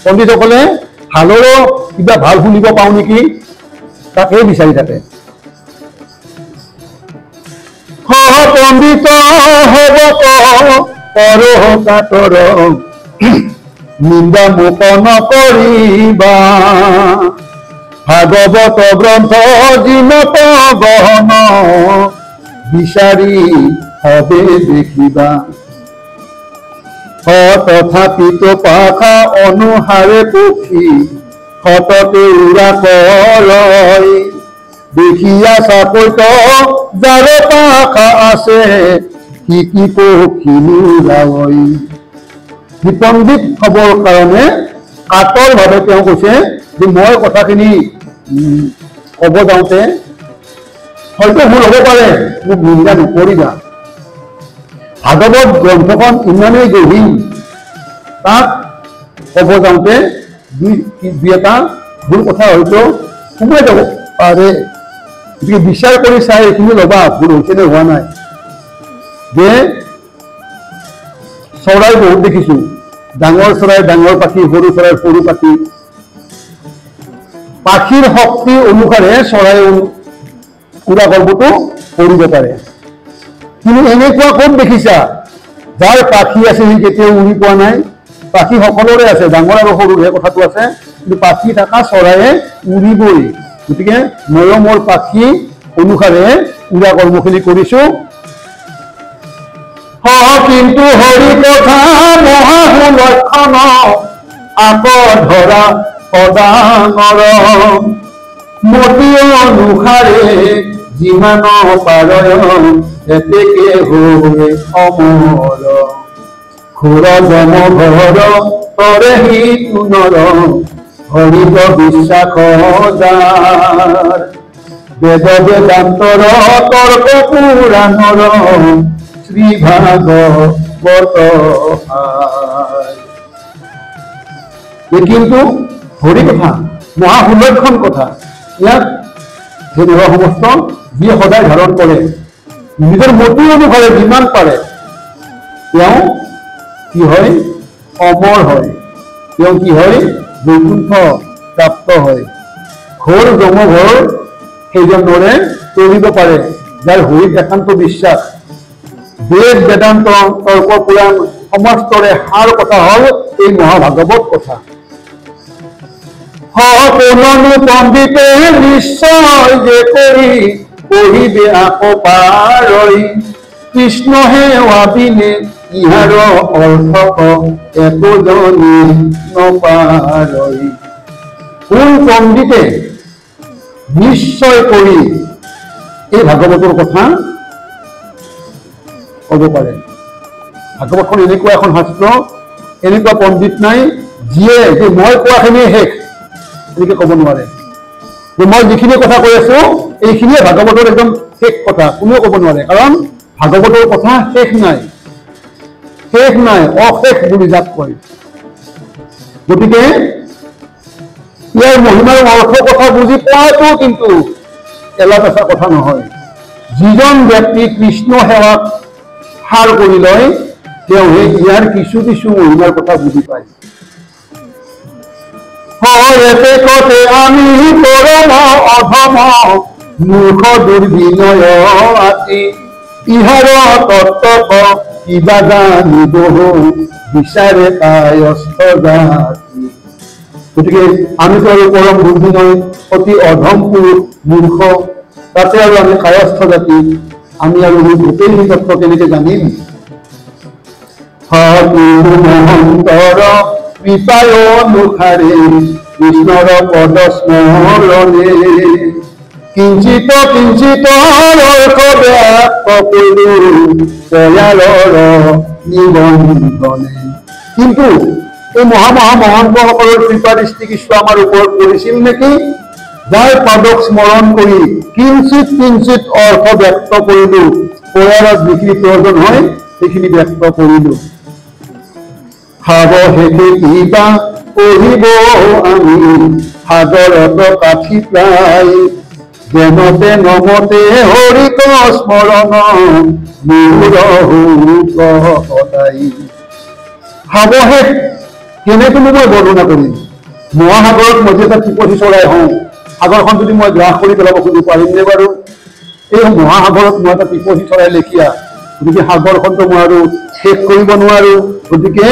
পণ্ডিতসকলে ভালৰো কিবা ভাল শুনিব পাওঁ নেকি তাকেই বিচাৰি থাকে। পণ্ডিত হব পৰহ কাতৰ নিন্দা মুখ নকৰিবা ভাগৱত গ্ৰন্থ যিনত গহন বিচাৰি হবে দেখিবা তথাপিতো পাখা অনুহাৰে পক্ষী সততে উৰা কৰয় দেখিয়া চাপৈত যাৰ পাখা আছে কি পক্ষী নোলায়। পণ্ডিত হবৰ কাৰণে কাতৰ ভাৱে তেওঁ কৈছে যে মই কথাখিনি ক'ব যাওঁতে হয়তো ভুল হ'ব পাৰে, মোক নিন্দা নকৰিবা। ভাগৱত গ্ৰন্থখন ইমানেই গভীৰ, তাক ক'ব যাওঁতে দুই এটা ভুল কথা হয়তো সোমাই যাব পাৰে। গতিকে বিচাৰ কৰি চাই এইখিনি ল'বা ভুল হৈছে নে হোৱা নাই। যে চৰাই বহুত দেখিছো, ডাঙৰ চৰাই ডাঙৰ পাখি, সৰু চৰাই সৰু পাখি। পাখিৰ শক্তি অনুসাৰে চৰাই উৰা গৰ্বটো কৰিব পাৰে, কিন্তু এনেকুৱা ক'ত দেখিছা যাৰ পাখি আছে সি কেতিয়াও উৰি পোৱা নাই? পাখি সকলোৰে আছে, ডাঙৰ আৰু সৰুহে কথাটো আছে, কিন্তু পাখি থকা চৰায়ে উৰিবই। গতিকে ময়ো মোৰ পাখি অনুসাৰে উৰা কৰ্মখিনি কৰিছো। কিন্তু হৰি কথা মহাসুলক্ষণ আক ধৰা সদাঙৰ মতি অনুসাৰে যিমান পাৰয় এতেকে হৈ অমৰ খুৰ জম ঘৰ তৰে সি পুনৰ হৰিত বিশ্বাস যাৰ বেদ বেদান্তৰ তৰ্ক পুৰাণৰ শ্ৰী ভাগৱত। কিন্তু হৰি কথা মহাসুলক্ষণ কথা, ইয়াত সেই সমস্ত যিয়ে সদায় ধাৰণ কৰে নিজৰ মতি অনুসাৰে যিমান পাৰে তেওঁ কি হয়? অমৰ হয়। তেওঁ কি হয়? বৈকুণ্ঠ প্ৰাপ্ত হয়। ঘোৰ যমঘোৰ সেইজনৰে তৰিব পাৰে যাৰ হৰিত একান্ত বিশ্বাস। বেদ বেদান্ত তৰ্ক পুৰাণ সমস্তৰে সাৰ কথা হল এই মহাভাগৱত কথা। কোনো পণ্ডিতে নিশ্চয় যে কৰি পঢ়িবে আকৌ পাৰই কৃষ্ণহে ভাবিলে ইহাৰ অৰ্থ একো জনি নপাৰই। কোন পণ্ডিতে নিশ্চয় কৰি এই ভাগৱতৰ কথা ক'ব পাৰে? ভাগৱতখন এনেকুৱা এখন শাস্ত্ৰ, এনেকুৱা পণ্ডিত নাই যিয়ে যে মই কোৱাখিনিয়ে শেষ এনেকে ক'ব নোৱাৰে। যে মই যিখিনি কথা কৈ আছো এইখিনিয়ে ভাগৱতৰ একদম শেষ কথা, কোনেও ক'ব নোৱাৰে। কাৰণ ভাগৱতৰ কথা শেষ নাই, শেষ নাই, অশেষ বুলি যাক কয়। গতিকে ইয়াৰ মহিমাৰ অৰ্থ কথা বুজি পোৱাটো কিন্তু এলা পেচা কথা নহয়। যিজন ব্যক্তি কৃষ্ণ সেৱাক সাৰ কৰি লয় তেওঁহে ইয়াৰ কিছু কিছু মহিমাৰ কথা বুজি পায়। কতে আমি পৰম অধম মূৰ্খ দুৰ্বিনয় আতি ইহাৰ তত্ত্ব কিবা জানিব বিচাৰে কায়স্থ জাতি। গতিকে আমিতো আৰু পৰম দুৰ্বিনয়, অতি অধম পুৰুষ, মূৰ্খ, তাতে আৰু আমি কায়স্থ জাতি, আমি আৰু গোটেইখিনি তত্ত্ব কেনেকে জানিম? মহন্তৰ কৃপায় অনুসাৰে কৃষ্ণৰ পদ স্মৰণে কিঞ্চিত কিঞ্চিত অৰ্থ ব্যাপ্ত কৰিলো দয়ালৰ নিবন্ধনে। কিন্তু এই মহন্তসকলৰ কৃপা দৃষ্টি কিছু আমাৰ ওপৰত পৰিছিল নেকি? যাৰ পদক স্মৰণ কৰি কিঞ্চিত কিঞ্চিত অৰ্থ ব্যক্ত কৰিলো, পৰিয়ালত যিখিনি প্ৰয়োজন হয় সেইখিনি ব্যক্ত কৰিলো। খাব শেষে কিবা পঢ়িব আমি সাগৰত কাঠি প্ৰায় যেনতে নমতে হৰিক স্মৰণ মোৰ সদায়। সাৱশেষ কেনেকৈ মই বৰ্ণনা কৰিম? মহাসাগৰত মই যে এটা টিপচি চৰাই হওঁ, সাগৰখন যদি মই গ্ৰাস কৰি পেলাব খুজিব পাৰিমনে বাৰু? এই মহাসাগৰত মই এটা টিপচী চৰাই লেখীয়া, গতিকে সাগৰখনটো মই আৰু শেষ কৰিব নোৱাৰো। গতিকে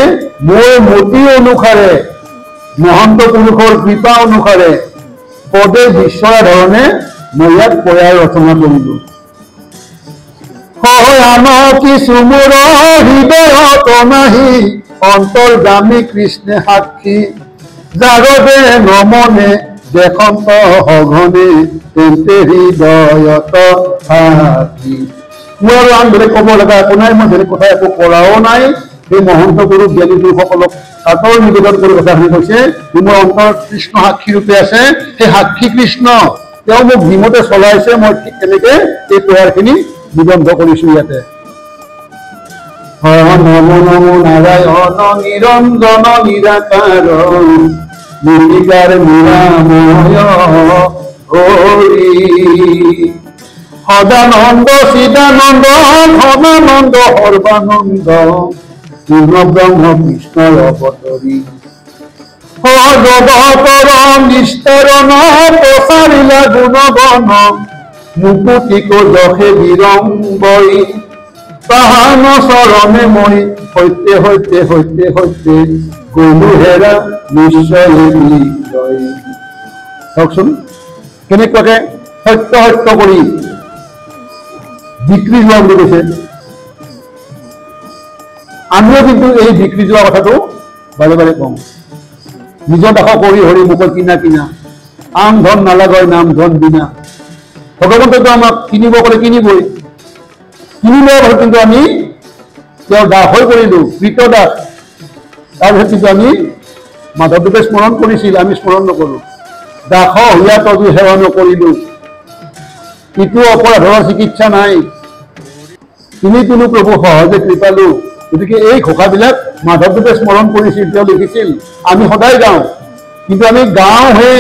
মোৰ মতি অনুসাৰে মহন্ত পুৰুষৰ কৃপা অনুসাৰে পদে বিচৰা ধৰণে মই ইয়াত পয়াৰ ৰচনা কৰিলো। আন কিছু মোৰ হৃদয়ত নাহি অন্তৰ্গামী কৃষ্ণে সাক্ষী, যাৰদে নমনে দেখন্ত সঘনে তেন্তে হৃদয়ত সাক্ষী। মোৰ আৰু আন বেলেগ ক'ব লগা একো নাই, মই বেলেগ কথা একো কৰাও নাই। সেই মহন্ত গুৰু জ্ঞানী লোকসকলক সাতৰ নিবেদন কৰি কথাখিনি কৈছে, মোৰ অন্তৰত কৃষ্ণ সাক্ষী ৰূপে আছে। সেই সাক্ষী কৃষ্ণ তেওঁ মোক যিমতে চলাইছে, মই ঠিক তেনেকে এই প্ৰয়াসখিনি নিবন্ধ কৰিছো ইয়াতে। নমো নমো নাৰায়ণ নিৰঞ্জন নিৰাকাৰ নিৰিকাৰ নিৰাময় হৰি, সদানন্দ চিদানন্দ ঘনানন্দ সৰ্বানন্দ পূৰ্ণ ব্ৰহ্ম কৃষ্ণৰ অৱতৰী, জগতৰ নিস্তৰণ প্ৰচাৰিলা গুণগণ মুকুতিক যশে বিৰংবই, তাহান চৰণে মই সৈতে সৈতে সৈতে সৈতে গলো হেৰা নিশ্চয় বিজয়। চাওকচোন কেনেকুৱাকে সত্য সত্য কৰি বিক্ৰী যোৱা বুলি কৈছে। আমিও কিন্তু এই বিক্ৰী যোৱা কথাটো বাৰে বাৰে কওঁ, নিজৰ দাস কৰি হৰি মুখত কিনা কিনা, আন ধন নালাগয় নাম ধন বিনা। ভগৱন্তটো আমাক কিনিব ক'লে কিনিবই, কিনি লোৱাৰ পাছত কিন্তু আমি তেওঁৰ দাস হৈ পৰিলো, কৃত দাস। তাৰপিছত কিন্তু আমি মাধৱদেৱে স্মৰণ কৰিছিল, আমি স্মৰণ নকৰো। দাস হইয়া তদু সেৱা নকৰিলো, ইটো অপৰাধৰ চিকিৎসা নাই, তুমি কোনো প্ৰভু সহজে কৃপালো। গতিকে এই ঘোষাবিলাক মাধৱদেৱে স্মৰণ কৰিছিল, তেওঁ লিখিছিল। আমি সদায় গাওঁ, কিন্তু আমি গাওঁহে,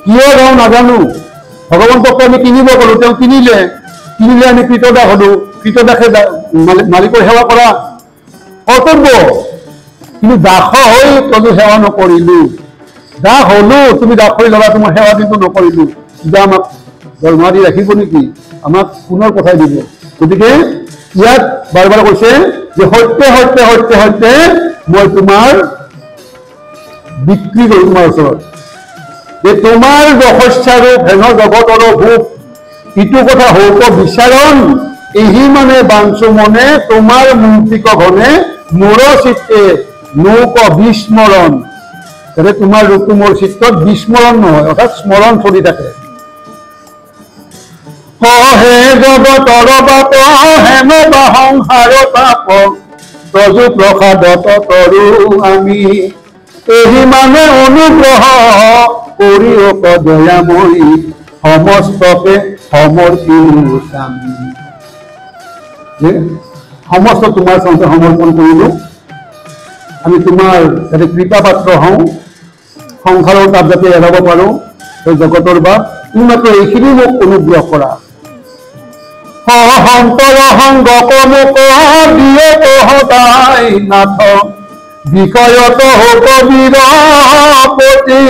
কিয় গাওঁ নাজানো। ভগৱন্তকতো আমি কিনিব গলো, তেওঁ কিনিলে আমি কৃতদাস হলো। কৃতদাসে মালিকৰ সেৱা কৰা কৰ্তব্য, কিন্তু দাস হৈ তদু সেৱা নকৰিলো। দাস হলো, তুমি দাস হৈ ল'লা, তোমাৰ সেৱা কিন্তু নকৰিলো। কিবা আমাক দৰমহা দি ৰাখিব নেকি? আমাক পুনৰ পঠাই দিব। গতিকে ইয়াত বাৰ বাৰ কৈছে যে সত্যে সত্যে সত্যে সত্যে মই তোমাৰ বিক্ৰী কৰো তোমাৰ ওচৰত। যে তোমাৰ যশস্যাৰো ভেন জগতৰ ভোগ, ইটো কথা হৌক বিচাৰণ, এহি মানে বাঞ্চো মনে তোমাৰ মূৰ্তিক ঘনে মোৰ চিত্তে নৌক বিস্মৰণ। যাতে তোমাৰ ৰূপটো মোৰ চিত্তত বিস্মৰণ নহয়, অৰ্থাৎ স্মৰণ চলি থাকে। হে জগতৰ বাপ হেন বা সংসাৰ তাপ, তজু প্ৰসাদত তৰু আমি, এহি মানে অনুগ্ৰহ কৰি অক দয়াময়ী, সমস্তকে সমৰ্পিলো স্বামী। সমস্ত তোমাৰ চৰণতে সমৰ্পণ কৰিলো, আমি তোমাৰ যাতে কৃপা পাত্ৰ হওঁ, সংসাৰৰ তাপ যাতে এৰাব পাৰো। সেই জগতৰ বাপ তুমি মাত্ৰ এইখিনি মোক অনুগ্ৰহ কৰা। সন্তৰ সংগক মোক দিয়ে সদায় নাথ, বিষয়ত হক বীৰপতি,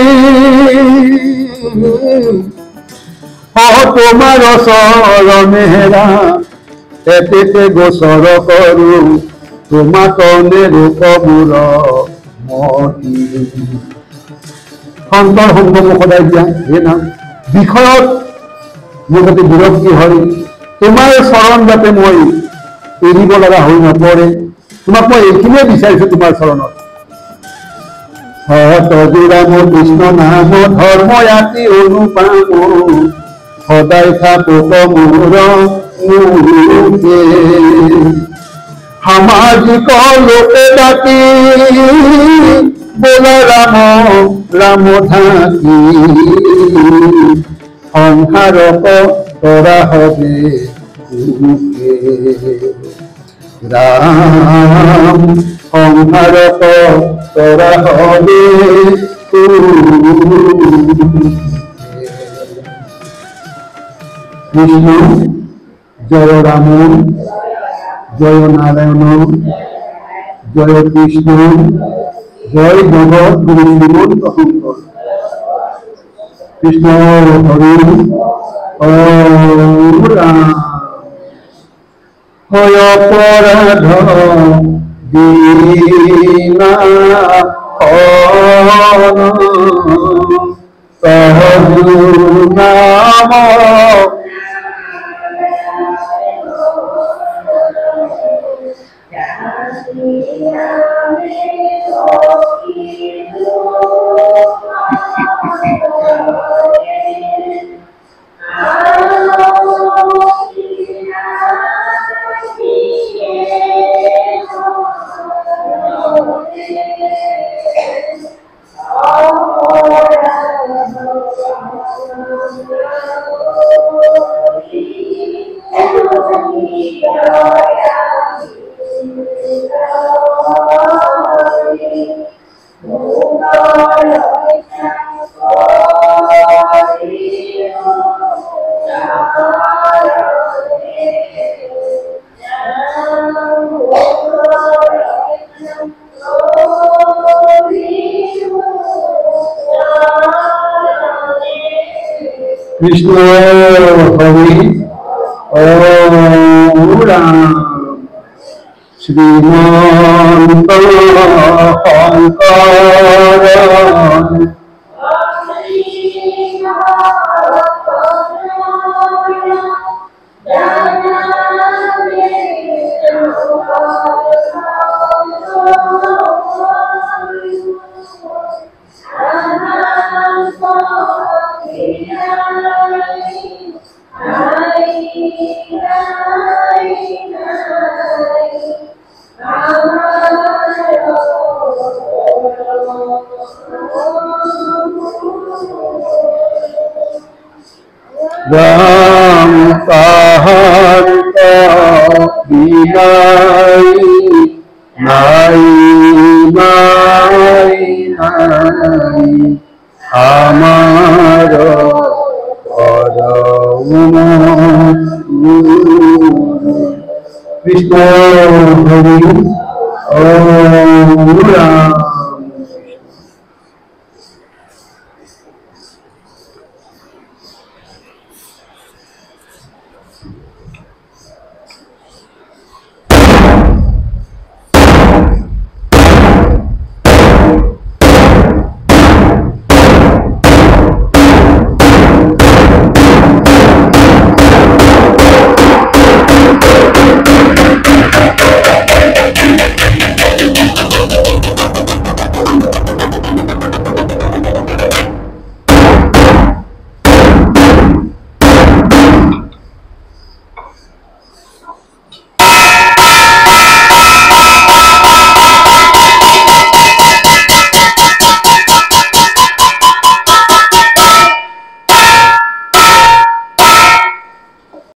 তোমাৰ চৰণে হেৰা এতেতে গোচৰ কৰো, তোমাক নেৰোক মোৰ মতি। সন্তৰ সংগ মোক সদায় দিয়া হে না, বিষয়ত মোৰ যাতে বিৰক্তি হয়, তোমাৰ চৰণ যাতে মই এৰিব লগা হৈ নপৰে। তোমাক মই এইখিনিয়ে বিচাৰিছো তোমাৰ চৰণত। তজুৰাম কৃষ্ণ নাম ধৰ্ম আতি অনুপাম, সদায় থাকক মোৰ মুখে, সামাজিক লোকে ডাকি বোলা ৰাম ৰাম ঢাকি, সংসাৰক তৰা হবে সুখে, রাম সংহারক তরা হবে কৃষ্ণ জয় রাম জয় নারায়ণ জয় কৃষ্ণ জয় জগৎ গুরু শ্রীমন্ত শঙ্কর। কৃষ্ণ হরি হয় অপরাধ দীনা তহু নাম কৃষ্ণ হরি রাম শ্রীমন্ত শঙ্কর রাম কাহান্ত বিনাই নাই নাই নাই আমার পরম কৃষ্ণ হরি